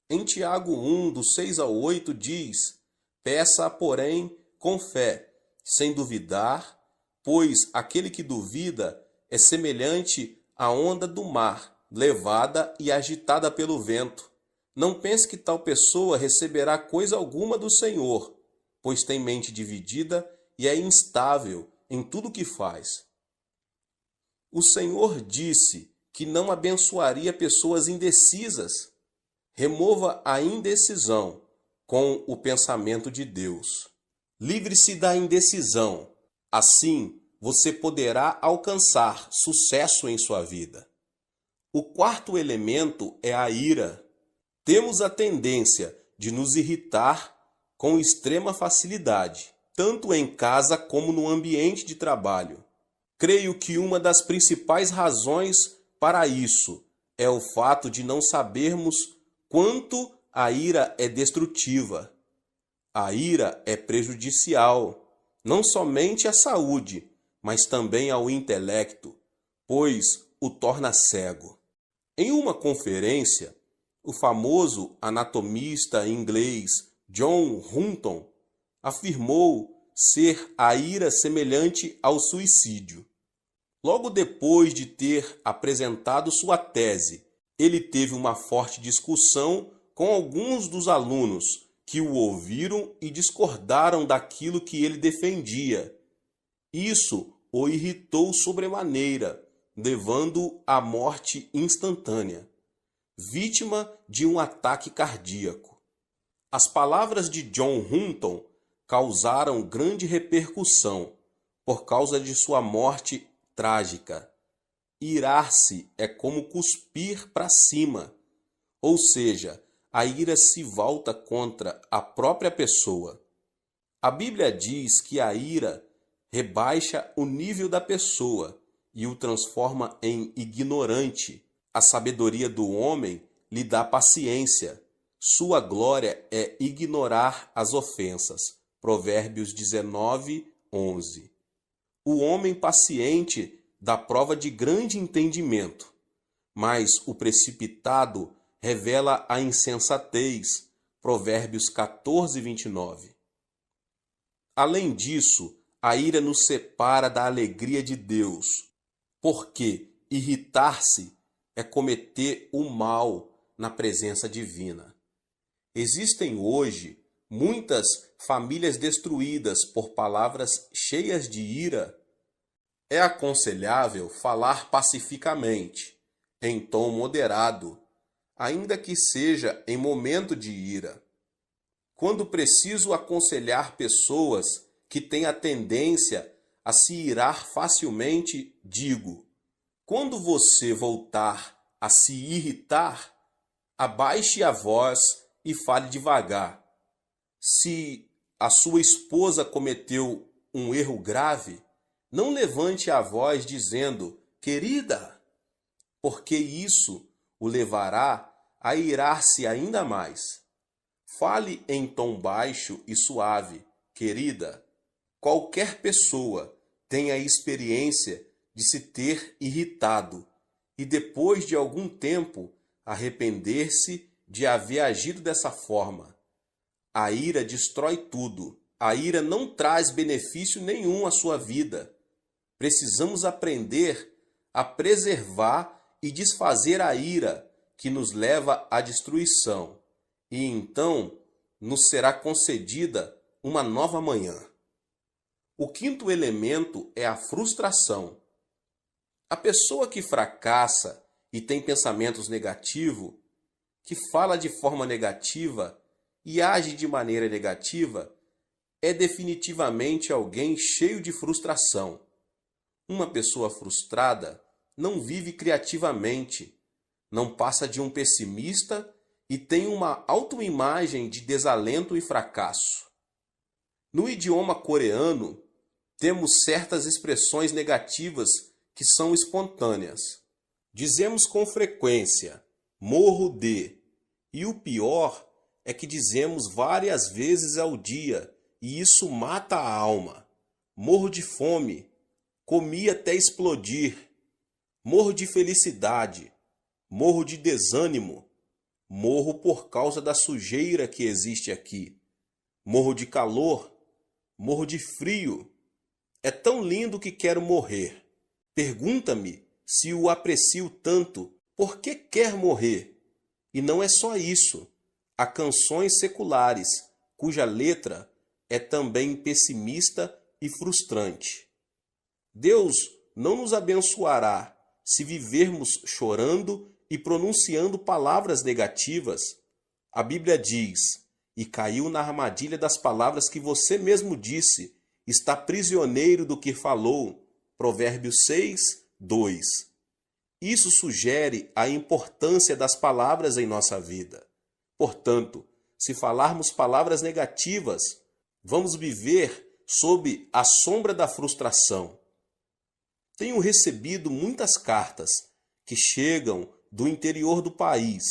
Em Tiago 1, do 6 ao 8, diz: Peça, porém, com fé, sem duvidar, pois aquele que duvida é semelhante à onda do mar, levada e agitada pelo vento. Não pense que tal pessoa receberá coisa alguma do Senhor, pois tem mente dividida e é instável em tudo o que faz. O Senhor disse que não abençoaria pessoas indecisas. Remova a indecisão com o pensamento de Deus. Livre-se da indecisão. Assim, você poderá alcançar sucesso em sua vida. O quarto elemento é a ira. Temos a tendência de nos irritar com extrema facilidade, tanto em casa como no ambiente de trabalho. Creio que uma das principais razões para isso é o fato de não sabermos quanto a ira é destrutiva. A ira é prejudicial, não somente à saúde, mas também ao intelecto, pois o torna cego. Em uma conferência, o famoso anatomista inglês John Hutton afirmou ser a ira semelhante ao suicídio. Logo depois de ter apresentado sua tese, ele teve uma forte discussão com alguns dos alunos que o ouviram e discordaram daquilo que ele defendia. Isso o irritou sobremaneira, levando-o à morte instantânea, vítima de um ataque cardíaco. As palavras de John Hutton causaram grande repercussão por causa de sua morte trágica. Irar-se é como cuspir para cima, ou seja, a ira se volta contra a própria pessoa. A Bíblia diz que a ira rebaixa o nível da pessoa e o transforma em ignorante. A sabedoria do homem lhe dá paciência. Sua glória é ignorar as ofensas. Provérbios 19, 11. O homem paciente dá prova de grande entendimento, mas o precipitado revela a insensatez. Provérbios 14, 29. Além disso, a ira nos separa da alegria de Deus, porque irritar-se é cometer o mal na presença divina. Existem hoje muitas famílias destruídas por palavras cheias de ira. É aconselhável falar pacificamente, em tom moderado, ainda que seja em momento de ira. Quando preciso aconselhar pessoas que têm a tendência a se irar facilmente, digo: quando você voltar a se irritar, abaixe a voz e fale devagar. Se a sua esposa cometeu um erro grave, não levante a voz dizendo: querida, porque isso o levará a irar-se ainda mais. Fale em tom baixo e suave: querida. Qualquer pessoa tem a experiência de se ter irritado e depois de algum tempo arrepender-se de haver agido dessa forma. A ira destrói tudo. A ira não traz benefício nenhum à sua vida. Precisamos aprender a preservar e desfazer a ira que nos leva à destruição, e então nos será concedida uma nova manhã. O quinto elemento é a frustração. A pessoa que fracassa e tem pensamentos negativos, que fala de forma negativa e age de maneira negativa, é definitivamente alguém cheio de frustração. Uma pessoa frustrada não vive criativamente, não passa de um pessimista e tem uma autoimagem de desalento e fracasso. No idioma coreano, temos certas expressões negativas que são espontâneas. Dizemos com frequência: morro de, e o pior é que dizemos várias vezes ao dia, e isso mata a alma. Morro de fome, comi até explodir. Morro de felicidade, morro de desânimo, morro por causa da sujeira que existe aqui. Morro de calor, morro de frio. É tão lindo que quero morrer. Pergunta-me se o aprecio tanto, por que quer morrer? E não é só isso. Há canções seculares, cuja letra é também pessimista e frustrante. Deus não nos abençoará se vivermos chorando e pronunciando palavras negativas. A Bíblia diz: e caiu na armadilha das palavras que você mesmo disse, está prisioneiro do que falou. Provérbios 6, 2. Isso sugere a importância das palavras em nossa vida. Portanto, se falarmos palavras negativas, vamos viver sob a sombra da frustração. Tenho recebido muitas cartas que chegam do interior do país.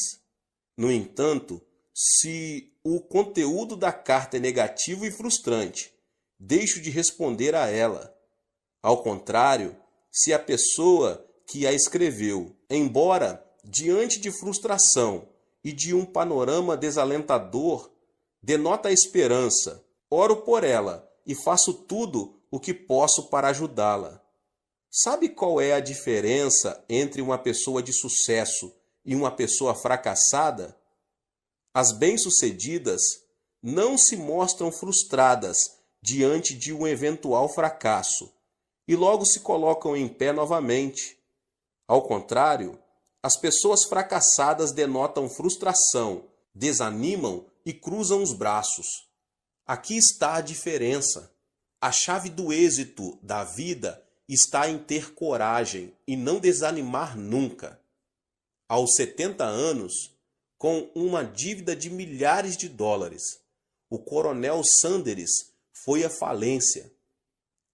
No entanto, se o conteúdo da carta é negativo e frustrante, deixo de responder a ela. Ao contrário, se a pessoa que a escreveu, embora diante de frustração e de um panorama desalentador, denota a esperança, oro por ela e faço tudo o que posso para ajudá-la. Sabe qual é a diferença entre uma pessoa de sucesso e uma pessoa fracassada? As bem-sucedidas não se mostram frustradas diante de um eventual fracasso e logo se colocam em pé novamente. Ao contrário, as pessoas fracassadas denotam frustração, desanimam e cruzam os braços. Aqui está a diferença. A chave do êxito da vida está em ter coragem e não desanimar nunca. Aos 70 anos, com uma dívida de milhares de dólares, o coronel Sanders foi à falência.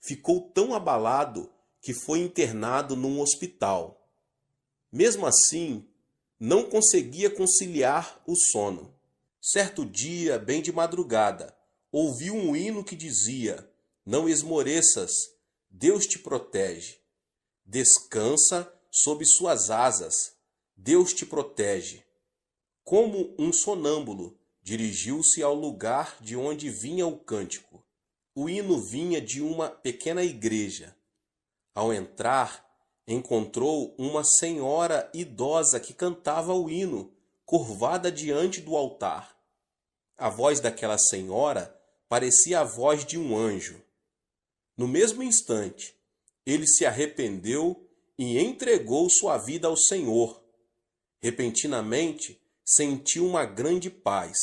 Ficou tão abalado que foi internado num hospital. Mesmo assim, não conseguia conciliar o sono. Certo dia, bem de madrugada, ouviu um hino que dizia: não esmoreças, Deus te protege. Descansa sob suas asas, Deus te protege. Como um sonâmbulo, dirigiu-se ao lugar de onde vinha o cântico. O hino vinha de uma pequena igreja. Ao entrar, encontrou uma senhora idosa que cantava o hino, curvada diante do altar. A voz daquela senhora parecia a voz de um anjo. No mesmo instante, ele se arrependeu e entregou sua vida ao Senhor. Repentinamente, sentiu uma grande paz.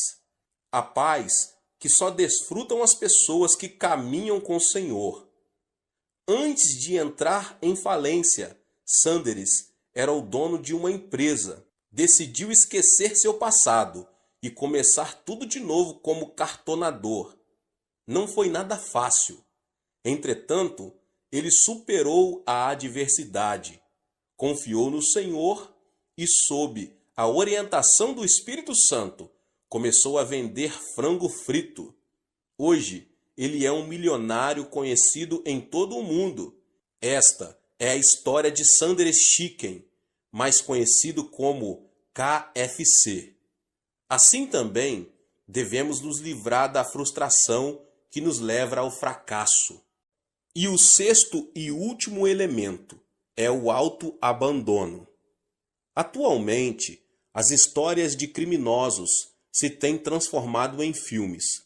A paz que só desfrutam as pessoas que caminham com o Senhor. Antes de entrar em falência, Sanders era o dono de uma empresa. Decidiu esquecer seu passado e começar tudo de novo como cartonador. Não foi nada fácil. Entretanto, ele superou a adversidade, confiou no Senhor e, sob a orientação do Espírito Santo, começou a vender frango frito. Hoje, ele é um milionário conhecido em todo o mundo. Esta é a história de Sanders Chicken, mais conhecido como KFC. Assim também, devemos nos livrar da frustração que nos leva ao fracasso. E o sexto e último elemento é o autoabandono. Atualmente, as histórias de criminosos se têm transformado em filmes.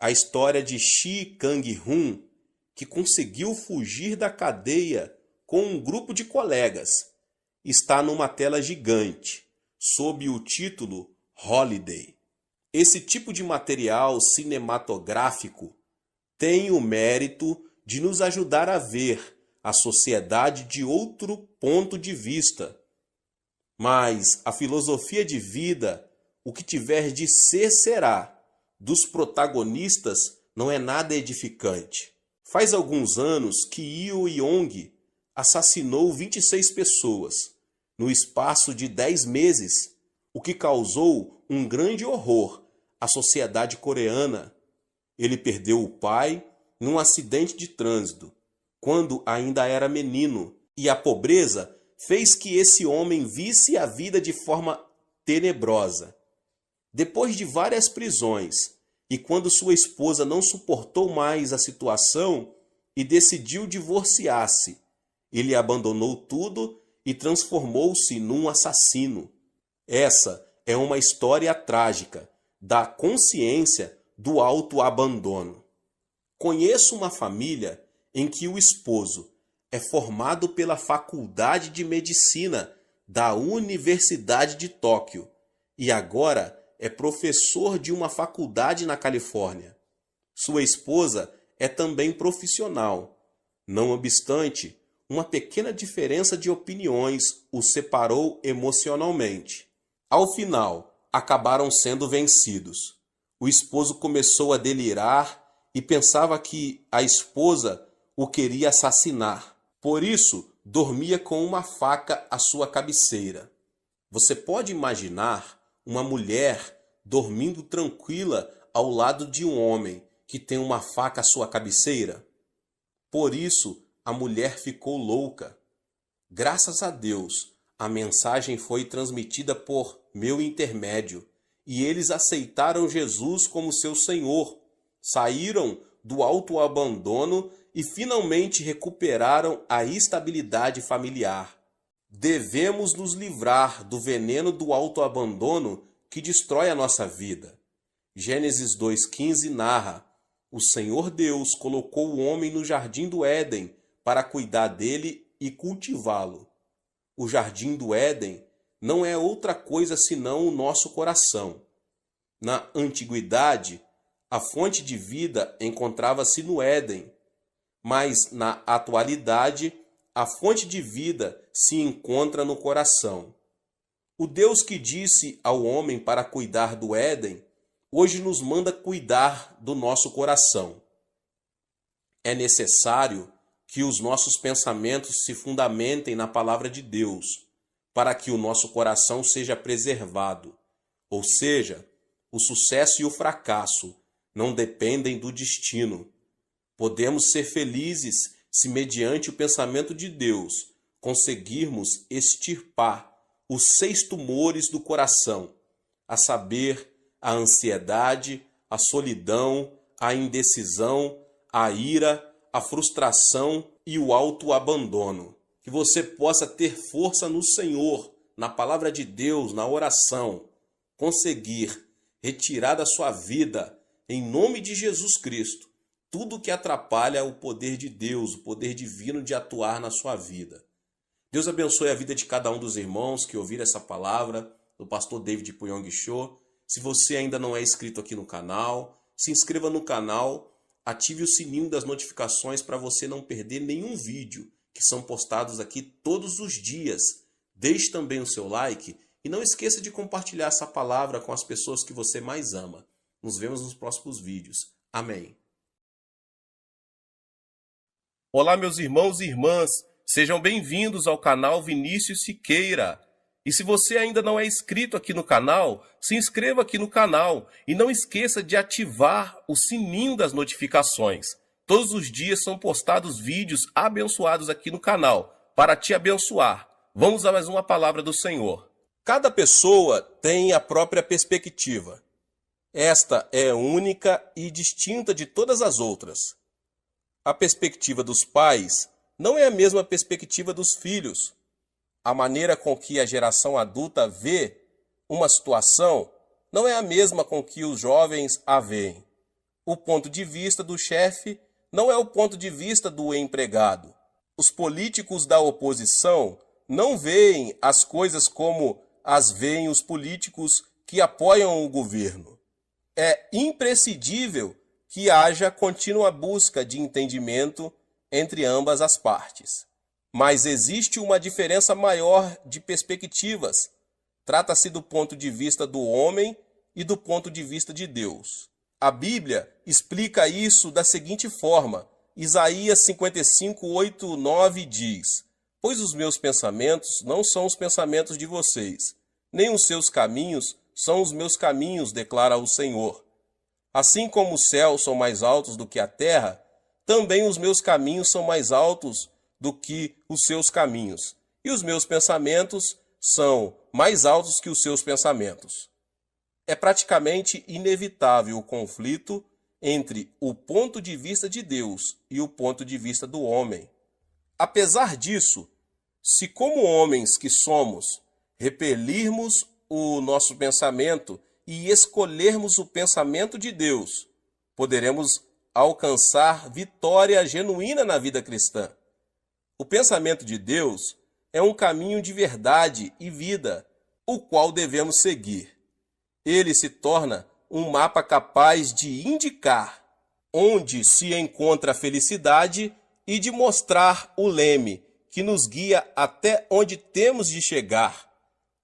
A história de Shi Kang-hun, que conseguiu fugir da cadeia com um grupo de colegas, está numa tela gigante, sob o título Holiday. Esse tipo de material cinematográfico tem o mérito de nos ajudar a ver a sociedade de outro ponto de vista. Mas a filosofia de vida, o que tiver de ser será, dos protagonistas não é nada edificante. Faz alguns anos que Yu Yong assassinou 26 pessoas no espaço de 10 meses, o que causou um grande horror à sociedade coreana. Ele perdeu o pai num acidente de trânsito, quando ainda era menino, e a pobreza fez que esse homem visse a vida de forma tenebrosa. Depois de várias prisões, e quando sua esposa não suportou mais a situação e decidiu divorciar-se, ele abandonou tudo e transformou-se num assassino. Essa é uma história trágica da consciência do autoabandono. Conheço uma família em que o esposo é formado pela Faculdade de Medicina da Universidade de Tóquio e agora é professor de uma faculdade na Califórnia. Sua esposa é também profissional. Não obstante, uma pequena diferença de opiniões os separou emocionalmente. Ao final, acabaram sendo vencidos. O esposo começou a delirar e pensava que a esposa o queria assassinar. Por isso, dormia com uma faca à sua cabeceira. Você pode imaginar uma mulher dormindo tranquila ao lado de um homem que tem uma faca à sua cabeceira? Por isso, a mulher ficou louca. Graças a Deus, a mensagem foi transmitida por meu intermédio e eles aceitaram Jesus como seu Senhor, saíram do autoabandono e finalmente recuperaram a estabilidade familiar. Devemos nos livrar do veneno do autoabandono que destrói a nossa vida. Gênesis 2,15 narra: o Senhor Deus colocou o homem no jardim do Éden para cuidar dele e cultivá-lo. O jardim do Éden não é outra coisa senão o nosso coração. Na antiguidade, a fonte de vida encontrava-se no Éden, mas na atualidade, a fonte de vida se encontra no coração. O Deus que disse ao homem para cuidar do Éden, hoje nos manda cuidar do nosso coração. É necessário que os nossos pensamentos se fundamentem na palavra de Deus, para que o nosso coração seja preservado. Ou seja, o sucesso e o fracasso não dependem do destino. Podemos ser felizes se, mediante o pensamento de Deus, conseguirmos extirpar os 6 tumores do coração, a saber, a ansiedade, a solidão, a indecisão, a ira, a frustração e o autoabandono. Que você possa ter força no Senhor, na palavra de Deus, na oração, conseguir retirar da sua vida, em nome de Jesus Cristo, tudo que atrapalha o poder de Deus, o poder divino de atuar na sua vida. Deus abençoe a vida de cada um dos irmãos que ouviram essa palavra do pastor David Puyong Cho. Se você ainda não é inscrito aqui no canal, se inscreva no canal, ative o sininho das notificações para você não perder nenhum vídeo que são postados aqui todos os dias. Deixe também o seu like e não esqueça de compartilhar essa palavra com as pessoas que você mais ama. Nos vemos nos próximos vídeos. Amém. Olá, meus irmãos e irmãs. Sejam bem-vindos ao canal Vinícius Siqueira. E se você ainda não é inscrito aqui no canal, se inscreva aqui no canal e não esqueça de ativar o sininho das notificações. Todos os dias são postados vídeos abençoados aqui no canal, para te abençoar. Vamos a mais uma palavra do Senhor. Cada pessoa tem a própria perspectiva. Esta é única e distinta de todas as outras. A perspectiva dos pais não é a mesma perspectiva dos filhos. A maneira com que a geração adulta vê uma situação não é a mesma com que os jovens a veem. O ponto de vista do chefe não é o ponto de vista do empregado. Os políticos da oposição não veem as coisas como as veem os políticos que apoiam o governo. É imprescindível que haja contínua busca de entendimento entre ambas as partes. Mas existe uma diferença maior de perspectivas. Trata-se do ponto de vista do homem e do ponto de vista de Deus. A Bíblia explica isso da seguinte forma. Isaías 55, 8, 9 diz: pois os meus pensamentos não são os pensamentos de vocês, nem os seus caminhos são os meus caminhos, declara o Senhor. Assim como os céus são mais altos do que a terra, também os meus caminhos são mais altos do que os seus caminhos, e os meus pensamentos são mais altos que os seus pensamentos. É praticamente inevitável o conflito entre o ponto de vista de Deus e o ponto de vista do homem. Apesar disso, se como homens que somos repelirmos o nosso pensamento e escolhermos o pensamento de Deus, poderemos alcançar vitória genuína na vida cristã. O pensamento de Deus é um caminho de verdade e vida, o qual devemos seguir. Ele se torna um mapa capaz de indicar onde se encontra a felicidade e de mostrar o leme que nos guia até onde temos de chegar.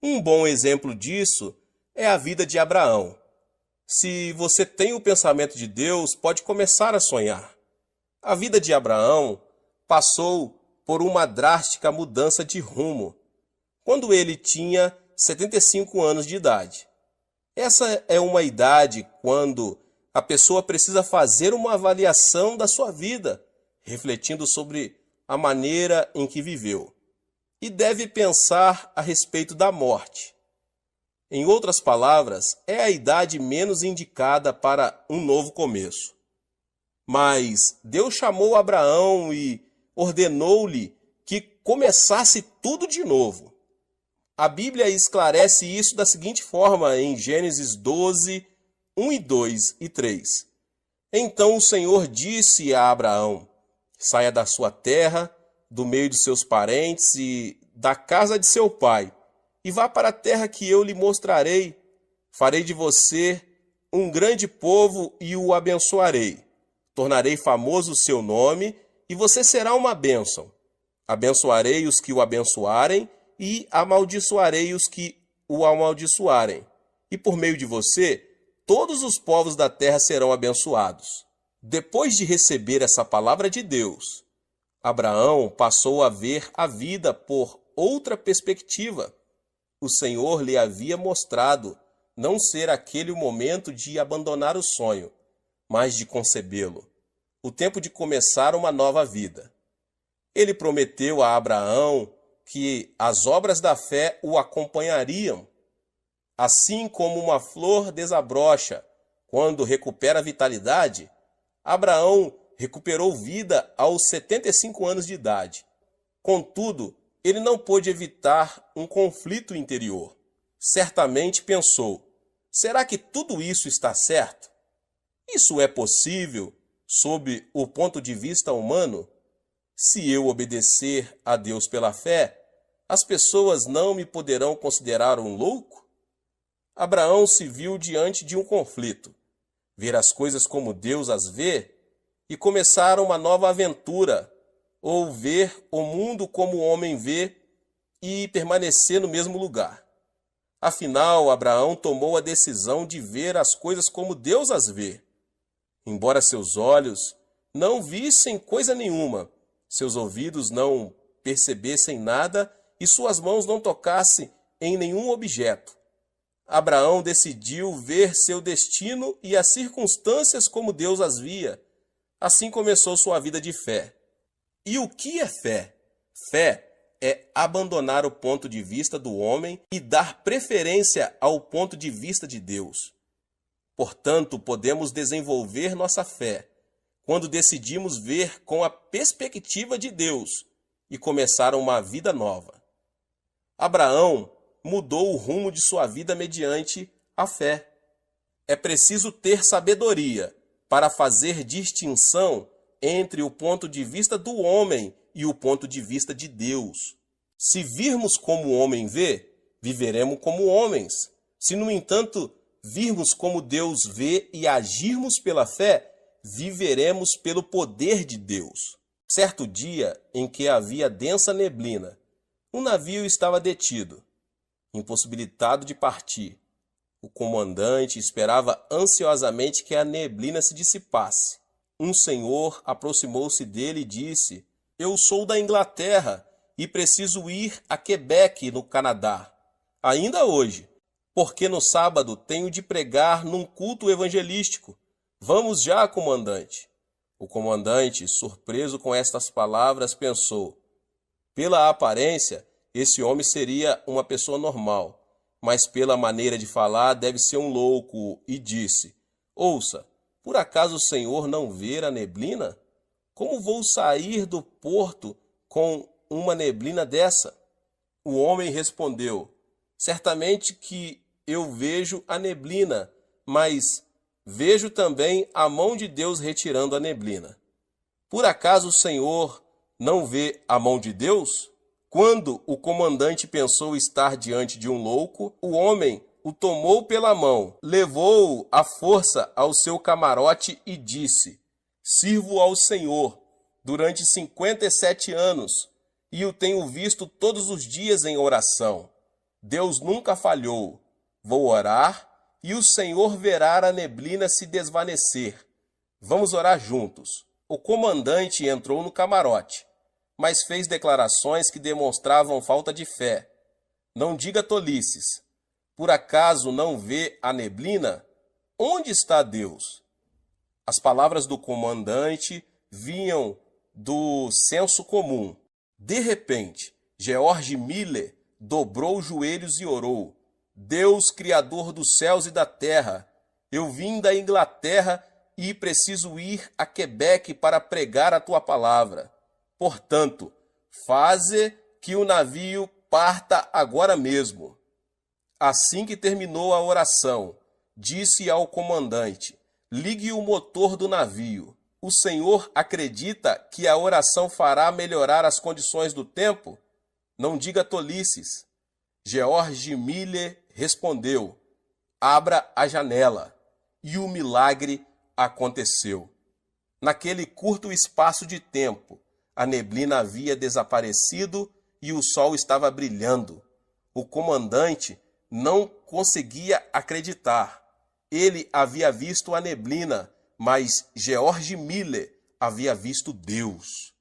Um bom exemplo disso é a vida de Abraão. Se você tem o pensamento de Deus, pode começar a sonhar. A vida de Abraão passou por uma drástica mudança de rumo, quando ele tinha 75 anos de idade. Essa é uma idade quando a pessoa precisa fazer uma avaliação da sua vida, refletindo sobre a maneira em que viveu, e deve pensar a respeito da morte. Em outras palavras, é a idade menos indicada para um novo começo. Mas Deus chamou Abraão e ordenou-lhe que começasse tudo de novo. A Bíblia esclarece isso da seguinte forma em Gênesis 12, 1 2 e 3. Então o Senhor disse a Abraão: saia da sua terra, do meio de seus parentes e da casa de seu pai, e vá para a terra que eu lhe mostrarei. Farei de você um grande povo e o abençoarei. Tornarei famoso o seu nome e você será uma bênção. Abençoarei os que o abençoarem e amaldiçoarei os que o amaldiçoarem. E por meio de você, todos os povos da terra serão abençoados. Depois de receber essa palavra de Deus, Abraão passou a ver a vida por outra perspectiva. O Senhor lhe havia mostrado não ser aquele o momento de abandonar o sonho, mas de concebê-lo, o tempo de começar uma nova vida. Ele prometeu a Abraão que as obras da fé o acompanhariam. Assim como uma flor desabrocha quando recupera a vitalidade, Abraão recuperou vida aos 75 anos de idade. Contudo, ele não pôde evitar um conflito interior. Certamente pensou: será que tudo isso está certo? Isso é possível sob o ponto de vista humano? Se eu obedecer a Deus pela fé, as pessoas não me poderão considerar um louco? Abraão se viu diante de um conflito: ver as coisas como Deus as vê e começar uma nova aventura, ou ver o mundo como o homem vê e permanecer no mesmo lugar. Afinal, Abraão tomou a decisão de ver as coisas como Deus as vê. Embora seus olhos não vissem coisa nenhuma, seus ouvidos não percebessem nada e suas mãos não tocassem em nenhum objeto, Abraão decidiu ver seu destino e as circunstâncias como Deus as via. Assim começou sua vida de fé. E o que é fé? Fé é abandonar o ponto de vista do homem e dar preferência ao ponto de vista de Deus. Portanto, podemos desenvolver nossa fé quando decidimos ver com a perspectiva de Deus e começar uma vida nova. Abraão mudou o rumo de sua vida mediante a fé. É preciso ter sabedoria para fazer distinção entre o ponto de vista do homem e o ponto de vista de Deus. Se virmos como o homem vê, viveremos como homens. Se, no entanto, virmos como Deus vê e agirmos pela fé, viveremos pelo poder de Deus. Certo dia em que havia densa neblina, um navio estava detido, impossibilitado de partir. O comandante esperava ansiosamente que a neblina se dissipasse. Um senhor aproximou-se dele e disse: "Eu sou da Inglaterra e preciso ir a Quebec, no Canadá, ainda hoje, porque no sábado tenho de pregar num culto evangelístico. Vamos já, comandante." O comandante, surpreso com estas palavras, pensou: pela aparência, esse homem seria uma pessoa normal, mas pela maneira de falar deve ser um louco, e disse: "Ouça, por acaso o senhor não vê a neblina? Como vou sair do porto com uma neblina dessa?" O homem respondeu: Certamente que eu vejo a neblina, mas vejo também a mão de Deus retirando a neblina. Por acaso o Senhor não vê a mão de Deus? Quando o comandante pensou estar diante de um louco, o homem o tomou pela mão, levou-o à força ao seu camarote e disse: Sirvo ao Senhor durante 57 anos e o tenho visto todos os dias em oração. Deus nunca falhou. Vou orar e o Senhor verá a neblina se desvanecer. Vamos orar juntos. O comandante entrou no camarote, mas fez declarações que demonstravam falta de fé. Não diga tolices. Por acaso não vê a neblina? Onde está Deus? As palavras do comandante vinham do senso comum. De repente, George Miller dobrou os joelhos e orou: Deus, Criador dos céus e da terra, eu vim da Inglaterra e preciso ir a Quebec para pregar a tua palavra. Portanto, faze que o navio parta agora mesmo. Assim que terminou a oração, disse ao comandante: ligue o motor do navio. O senhor acredita que a oração fará melhorar as condições do tempo? Não diga tolices. George Miller respondeu: abra a janela. E o milagre aconteceu. Naquele curto espaço de tempo, a neblina havia desaparecido e o sol estava brilhando. O comandante não conseguia acreditar. Ele havia visto a neblina, mas George Miller havia visto Deus.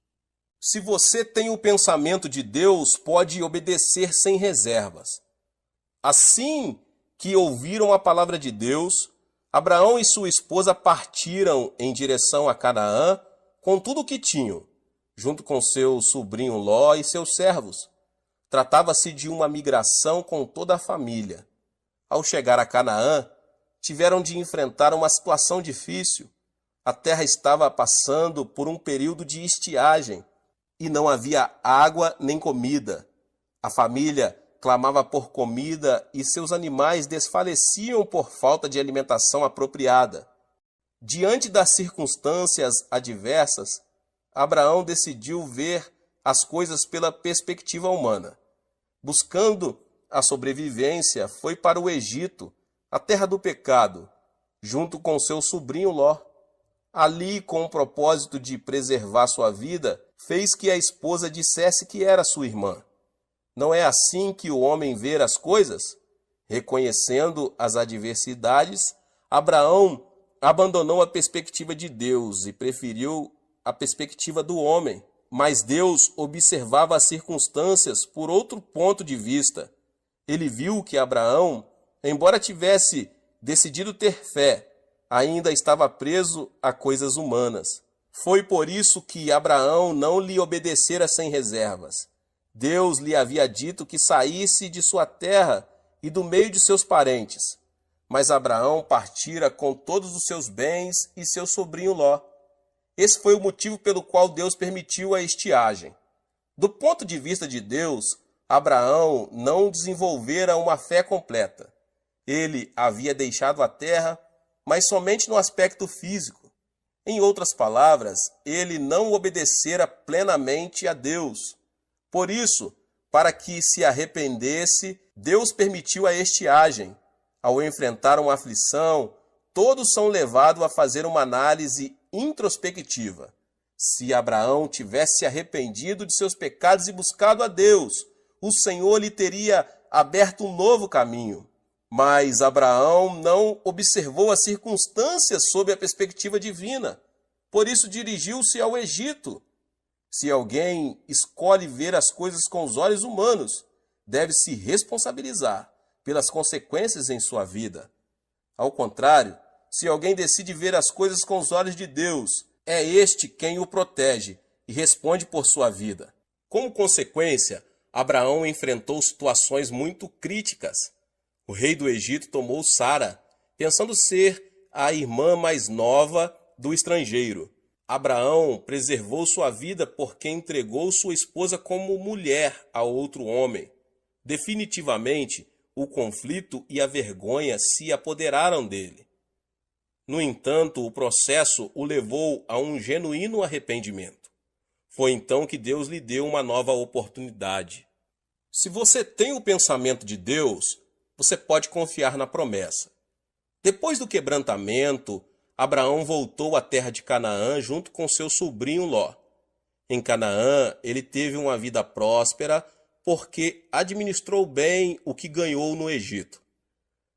Se você tem o pensamento de Deus, pode obedecer sem reservas. Assim que ouviram a palavra de Deus, Abraão e sua esposa partiram em direção a Canaã com tudo o que tinham, junto com seu sobrinho Ló e seus servos. Tratava-se de uma migração com toda a família. Ao chegar a Canaã, tiveram de enfrentar uma situação difícil. A terra estava passando por um período de estiagem e não havia água nem comida. A família clamava por comida e seus animais desfaleciam por falta de alimentação apropriada. Diante das circunstâncias adversas, Abraão decidiu ver as coisas pela perspectiva humana. Buscando a sobrevivência, foi para o Egito, a terra do pecado, junto com seu sobrinho Ló. Ali, com o propósito de preservar sua vida, fez que a esposa dissesse que era sua irmã. Não é assim que o homem vê as coisas? Reconhecendo as adversidades, Abraão abandonou a perspectiva de Deus e preferiu a perspectiva do homem. Mas Deus observava as circunstâncias por outro ponto de vista. Ele viu que Abraão, embora tivesse decidido ter fé, ainda estava preso a coisas humanas. Foi por isso que Abraão não lhe obedecera sem reservas. Deus lhe havia dito que saísse de sua terra e do meio de seus parentes. Mas Abraão partira com todos os seus bens e seu sobrinho Ló. Esse foi o motivo pelo qual Deus permitiu a estiagem. Do ponto de vista de Deus, Abraão não desenvolvera uma fé completa. Ele havia deixado a terra, mas somente no aspecto físico. Em outras palavras, ele não obedecera plenamente a Deus. Por isso, para que se arrependesse, Deus permitiu a estiagem. Ao enfrentar uma aflição, todos são levados a fazer uma análise introspectiva. Se Abraão tivesse se arrependido de seus pecados e buscado a Deus, o Senhor lhe teria aberto um novo caminho. Mas Abraão não observou as circunstâncias sob a perspectiva divina. Por isso dirigiu-se ao Egito. Se alguém escolhe ver as coisas com os olhos humanos, deve se responsabilizar pelas consequências em sua vida. Ao contrário, se alguém decide ver as coisas com os olhos de Deus, é este quem o protege e responde por sua vida. Como consequência, Abraão enfrentou situações muito críticas. O rei do Egito tomou Sara, pensando ser a irmã mais nova do estrangeiro. Abraão preservou sua vida porque entregou sua esposa como mulher a outro homem. Definitivamente, o conflito e a vergonha se apoderaram dele. No entanto, o processo o levou a um genuíno arrependimento. Foi então que Deus lhe deu uma nova oportunidade. Se você tem o pensamento de Deus, você pode confiar na promessa. Depois do quebrantamento, Abraão voltou à terra de Canaã junto com seu sobrinho Ló. Em Canaã, ele teve uma vida próspera porque administrou bem o que ganhou no Egito.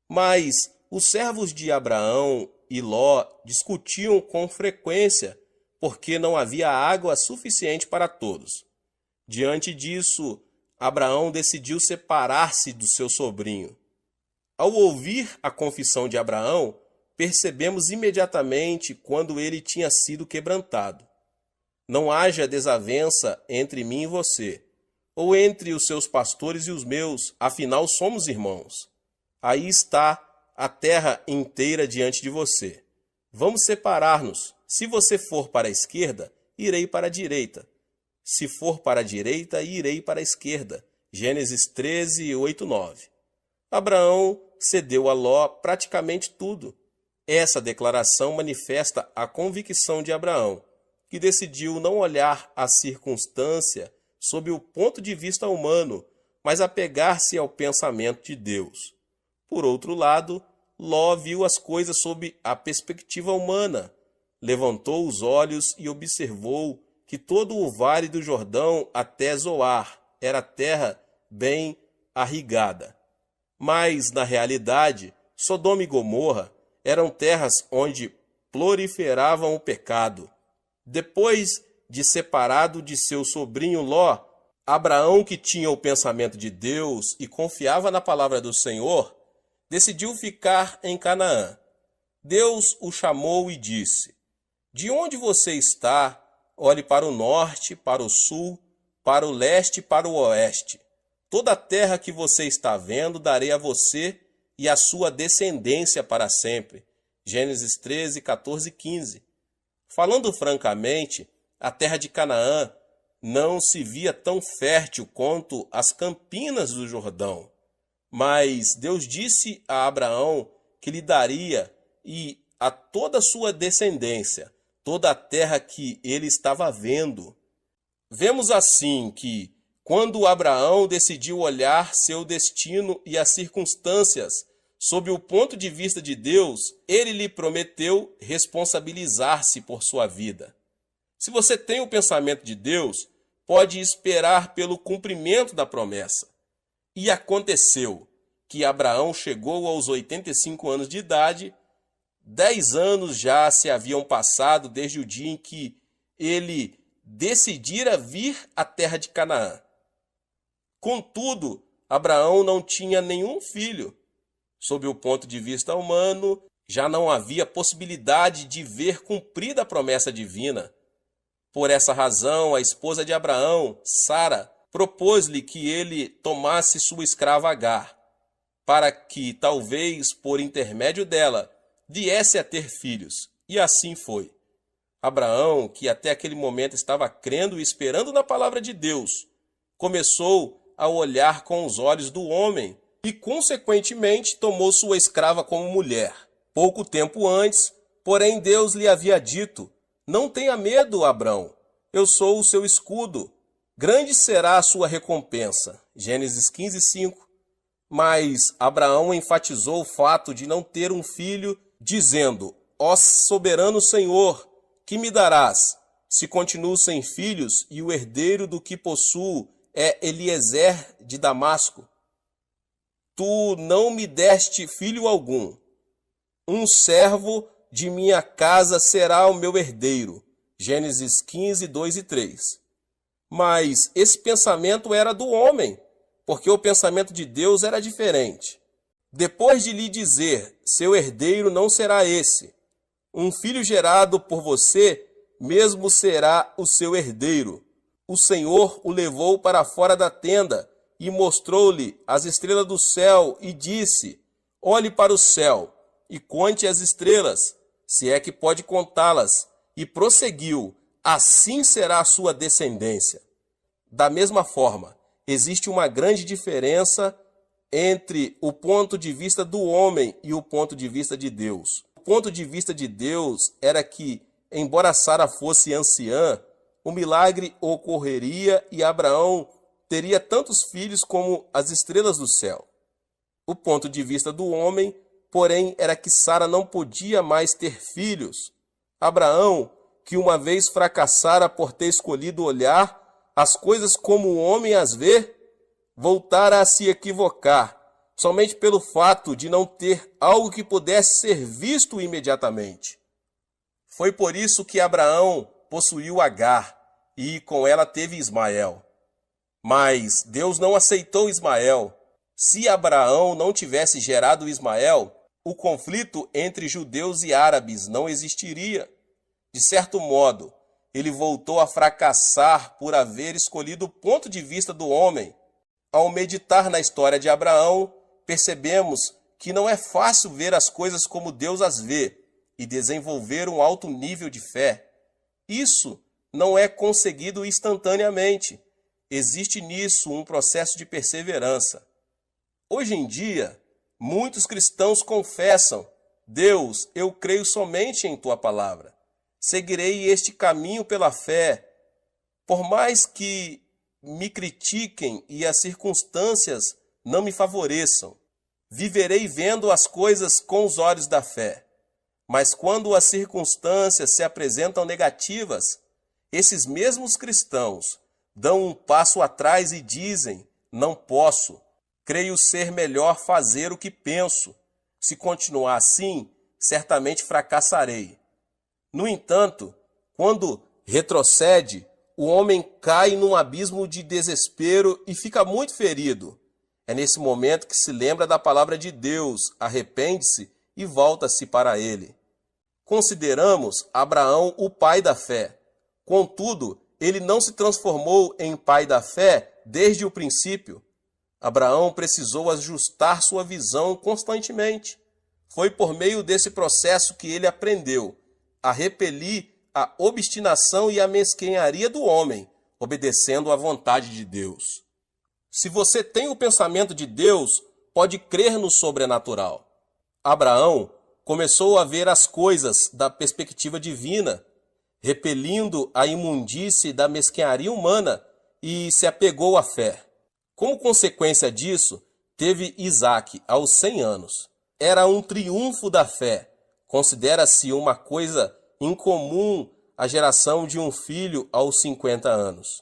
Mas os servos de Abraão e Ló discutiam com frequência porque não havia água suficiente para todos. Diante disso, Abraão decidiu separar-se do seu sobrinho. Ao ouvir a confissão de Abraão, percebemos imediatamente quando ele tinha sido quebrantado. Não haja desavença entre mim e você, ou entre os seus pastores e os meus, afinal somos irmãos. Aí está a terra inteira diante de você. Vamos separar-nos. Se você for para a esquerda, irei para a direita. Se for para a direita, irei para a esquerda. Gênesis 13, 8, 9. Abraão cedeu a Ló praticamente tudo. Essa declaração manifesta a convicção de Abraão, que decidiu não olhar a circunstância sob o ponto de vista humano, mas apegar-se ao pensamento de Deus. Por outro lado, Ló viu as coisas sob a perspectiva humana, levantou os olhos e observou que todo o vale do Jordão até Zoar era terra bem irrigada. Mas, na realidade, Sodoma e Gomorra eram terras onde proliferavam o pecado. Depois de separado de seu sobrinho Ló, Abraão, que tinha o pensamento de Deus e confiava na palavra do Senhor, decidiu ficar em Canaã. Deus o chamou e disse: "De onde você está, olhe para o norte, para o sul, para o leste e para o oeste. Toda a terra que você está vendo darei a você e a sua descendência para sempre." Gênesis 13, 14 e 15. Falando francamente, a terra de Canaã não se via tão fértil quanto as campinas do Jordão. Mas Deus disse a Abraão que lhe daria e a toda a sua descendência toda a terra que ele estava vendo. Vemos assim que, quando Abraão decidiu olhar seu destino e as circunstâncias sob o ponto de vista de Deus, ele lhe prometeu responsabilizar-se por sua vida. Se você tem o pensamento de Deus, pode esperar pelo cumprimento da promessa. E aconteceu que Abraão chegou aos 85 anos de idade. 10 anos já se haviam passado desde o dia em que ele decidira vir à terra de Canaã. Contudo, Abraão não tinha nenhum filho. Sob o ponto de vista humano, já não havia possibilidade de ver cumprida a promessa divina. Por essa razão, a esposa de Abraão, Sara, propôs-lhe que ele tomasse sua escrava Agar, para que, talvez por intermédio dela, viesse a ter filhos. E assim foi. Abraão, que até aquele momento estava crendo e esperando na palavra de Deus, começou a olhar com os olhos do homem e, consequentemente, tomou sua escrava como mulher. Pouco tempo antes, porém, Deus lhe havia dito: "Não tenha medo, Abrão, eu sou o seu escudo. Grande será a sua recompensa." Gênesis 15, 5. Mas Abraão enfatizou o fato de não ter um filho, dizendo: "Ó soberano Senhor, que me darás, se continuo sem filhos e o herdeiro do que possuo é Eliezer de Damasco? Tu não me deste filho algum. Um servo de minha casa será o meu herdeiro." Gênesis 15, 2 e 3. Mas esse pensamento era do homem, porque o pensamento de Deus era diferente. Depois de lhe dizer: "Seu herdeiro não será esse. Um filho gerado por você mesmo será o seu herdeiro." O Senhor o levou para fora da tenda e mostrou-lhe as estrelas do céu e disse: "Olhe para o céu e conte as estrelas, se é que pode contá-las." E prosseguiu: "Assim será a sua descendência." Da mesma forma, existe uma grande diferença entre o ponto de vista do homem e o ponto de vista de Deus. O ponto de vista de Deus era que, embora Sara fosse anciã, o milagre ocorreria e Abraão teria tantos filhos como as estrelas do céu. O ponto de vista do homem, porém, era que Sara não podia mais ter filhos. Abraão, que uma vez fracassara por ter escolhido olhar as coisas como o homem as vê, voltara a se equivocar, somente pelo fato de não ter algo que pudesse ser visto imediatamente. Foi por isso que Abraão possuiu Agar e com ela teve Ismael. Mas Deus não aceitou Ismael. Se Abraão não tivesse gerado Ismael, o conflito entre judeus e árabes não existiria. De certo modo, ele voltou a fracassar por haver escolhido o ponto de vista do homem. Ao meditar na história de Abraão, percebemos que não é fácil ver as coisas como Deus as vê e desenvolver um alto nível de fé. Isso não é conseguido instantaneamente. Existe nisso um processo de perseverança. Hoje em dia, muitos cristãos confessam: Deus, eu creio somente em tua palavra. Seguirei este caminho pela fé. Por mais que me critiquem e as circunstâncias não me favoreçam, viverei vendo as coisas com os olhos da fé. Mas quando as circunstâncias se apresentam negativas, esses mesmos cristãos dão um passo atrás e dizem: não posso, creio ser melhor fazer o que penso. Se continuar assim, certamente fracassarei. No entanto, quando retrocede, o homem cai num abismo de desespero e fica muito ferido. É nesse momento que se lembra da palavra de Deus, arrepende-se e volta-se para ele. Consideramos Abraão o pai da fé. Contudo, ele não se transformou em pai da fé desde o princípio. Abraão precisou ajustar sua visão constantemente. Foi por meio desse processo que ele aprendeu a repelir a obstinação e a mesquinharia do homem, obedecendo à vontade de Deus. Se você tem o pensamento de Deus, pode crer no sobrenatural. Abraão começou a ver as coisas da perspectiva divina, repelindo a imundície da mesquinharia humana, e se apegou à fé. Como consequência disso, teve Isaque aos 100 anos. Era um triunfo da fé. Considera-se uma coisa incomum a geração de um filho aos 50 anos.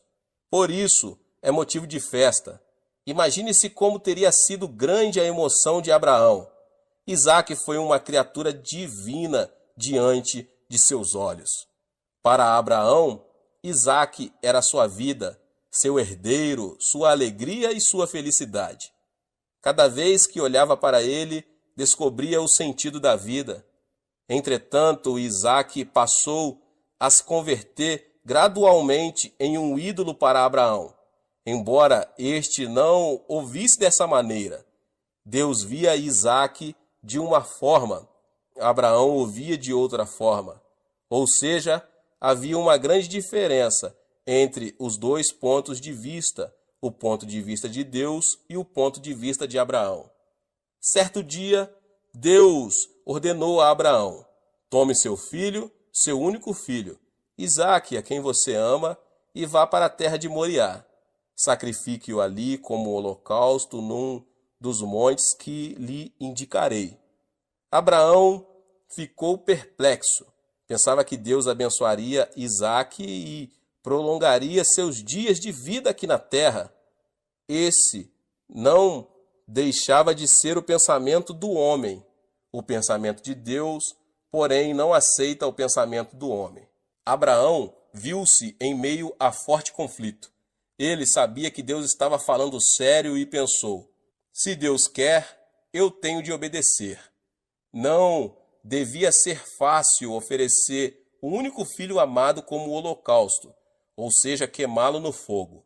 Por isso, é motivo de festa. Imagine-se como teria sido grande a emoção de Abraão. Isaque foi uma criatura divina diante de seus olhos. Para Abraão, Isaque era sua vida, seu herdeiro, sua alegria e sua felicidade. Cada vez que olhava para ele, descobria o sentido da vida. Entretanto, Isaque passou a se converter gradualmente em um ídolo para Abraão. Embora este não o visse dessa maneira, Deus via Isaque de uma forma, Abraão o via de outra forma. Ou seja, havia uma grande diferença entre os dois pontos de vista, o ponto de vista de Deus e o ponto de vista de Abraão. Certo dia, Deus ordenou a Abraão: tome seu filho, seu único filho, Isaque, a quem você ama, e vá para a terra de Moriá. Sacrifique-o ali como holocausto num dos montes que lhe indicarei. Abraão ficou perplexo. Pensava que Deus abençoaria Isaque e prolongaria seus dias de vida aqui na terra. Esse não deixava de ser o pensamento do homem. O pensamento de Deus, porém, não aceita o pensamento do homem. Abraão viu-se em meio a forte conflito. Ele sabia que Deus estava falando sério e pensou: se Deus quer, eu tenho de obedecer. Não devia ser fácil oferecer o único filho amado como holocausto, ou seja, queimá-lo no fogo.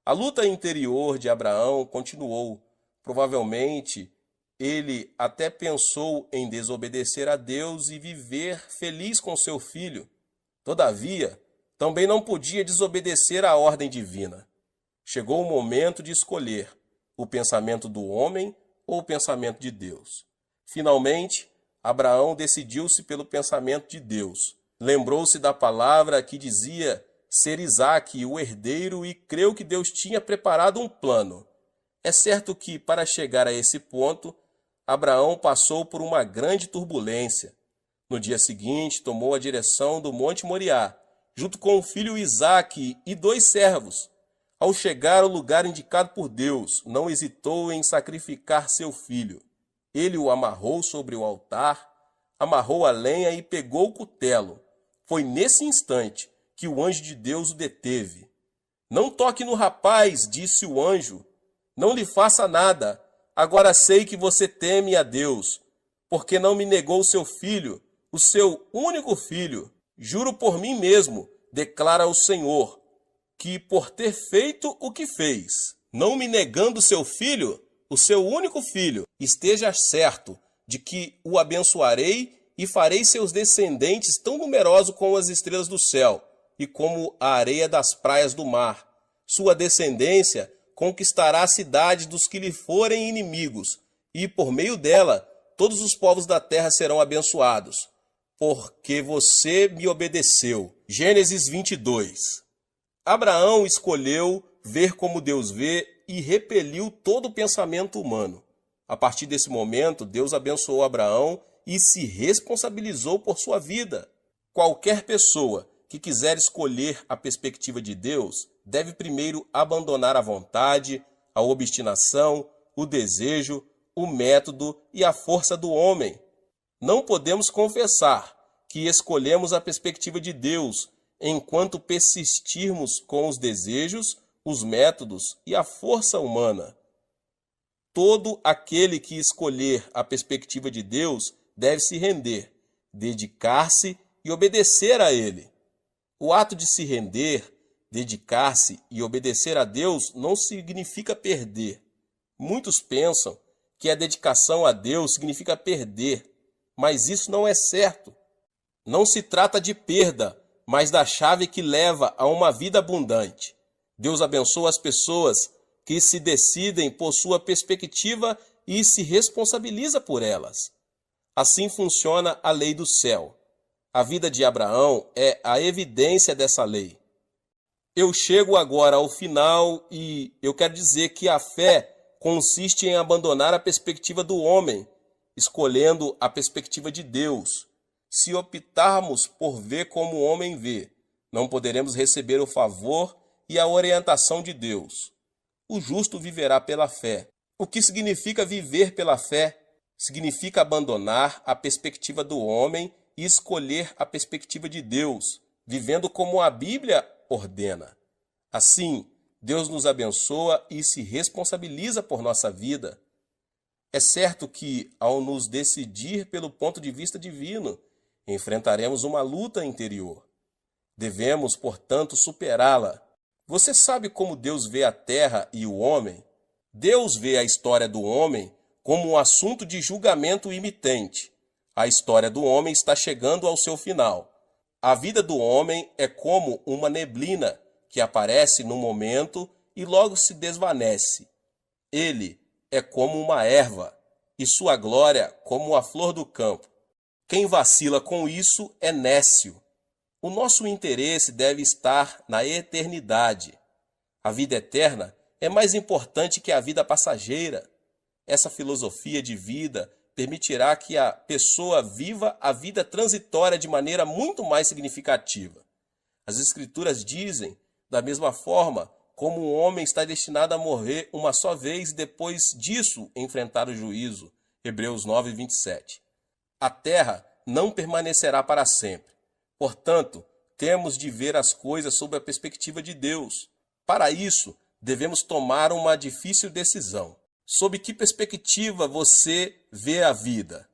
A luta interior de Abraão continuou. Provavelmente, ele até pensou em desobedecer a Deus e viver feliz com seu filho. Todavia, também não podia desobedecer à ordem divina. Chegou o momento de escolher. o pensamento do homem ou o pensamento de Deus? Finalmente, Abraão decidiu-se pelo pensamento de Deus. Lembrou-se da palavra que dizia ser Isaque o herdeiro e creu que Deus tinha preparado um plano. É certo que, para chegar a esse ponto, Abraão passou por uma grande turbulência. No dia seguinte, tomou a direção do Monte Moriá, junto com o filho Isaque e 2 servos. Ao chegar ao lugar indicado por Deus, não hesitou em sacrificar seu filho. Ele o amarrou sobre o altar, amarrou a lenha e pegou o cutelo. Foi nesse instante que o anjo de Deus o deteve. Não toque no rapaz, disse o anjo. Não lhe faça nada. Agora sei que você teme a Deus, porque não me negou seu filho, o seu único filho. Juro por mim mesmo, declara o Senhor, que por ter feito o que fez, não me negando seu filho, o seu único filho, esteja certo de que o abençoarei e farei seus descendentes tão numerosos como as estrelas do céu e como a areia das praias do mar. Sua descendência conquistará a cidade dos que lhe forem inimigos, e por meio dela todos os povos da terra serão abençoados, porque você me obedeceu. Gênesis 22. Abraão escolheu ver como Deus vê e repeliu todo o pensamento humano. A partir desse momento, Deus abençoou Abraão e se responsabilizou por sua vida. Qualquer pessoa que quiser escolher a perspectiva de Deus deve primeiro abandonar a vontade, a obstinação, o desejo, o método e a força do homem. Não podemos confessar que escolhemos a perspectiva de Deus enquanto persistirmos com os desejos, os métodos e a força humana. Todo aquele que escolher a perspectiva de Deus deve se render, dedicar-se e obedecer a Ele. O ato de se render, dedicar-se e obedecer a Deus não significa perder. Muitos pensam que a dedicação a Deus significa perder, mas isso não é certo. Não se trata de perda, mas da chave que leva a uma vida abundante. Deus abençoa as pessoas que se decidem por sua perspectiva e se responsabiliza por elas. Assim funciona a lei do céu. A vida de Abraão é a evidência dessa lei. Eu chego agora ao final e eu quero dizer que a fé consiste em abandonar a perspectiva do homem, escolhendo a perspectiva de Deus. Se optarmos por ver como o homem vê, não poderemos receber o favor e a orientação de Deus. O justo viverá pela fé. O que significa viver pela fé? Significa abandonar a perspectiva do homem e escolher a perspectiva de Deus, vivendo como a Bíblia ordena. Assim, Deus nos abençoa e se responsabiliza por nossa vida. É certo que, ao nos decidir pelo ponto de vista divino, enfrentaremos uma luta interior. Devemos, portanto, superá-la. Você sabe como Deus vê a terra e o homem? Deus vê a história do homem como um assunto de julgamento imitente. A história do homem está chegando ao seu final. A vida do homem é como uma neblina que aparece num momento e logo se desvanece. Ele é como uma erva e sua glória como a flor do campo. Quem vacila com isso é nécio. O nosso interesse deve estar na eternidade. A vida eterna é mais importante que a vida passageira. Essa filosofia de vida permitirá que a pessoa viva a vida transitória de maneira muito mais significativa. As Escrituras dizem, da mesma forma, como o homem está destinado a morrer uma só vez e depois disso enfrentar o juízo. Hebreus 9, 27. A terra não permanecerá para sempre. Portanto, temos de ver as coisas sob a perspectiva de Deus. Para isso, devemos tomar uma difícil decisão. Sob que perspectiva você vê a vida?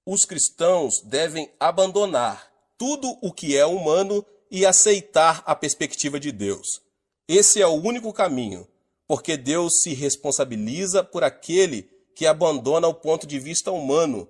Os cristãos devem abandonar tudo o que é humano e aceitar a perspectiva de Deus. Esse é o único caminho, porque Deus se responsabiliza por aquele que abandona o ponto de vista humano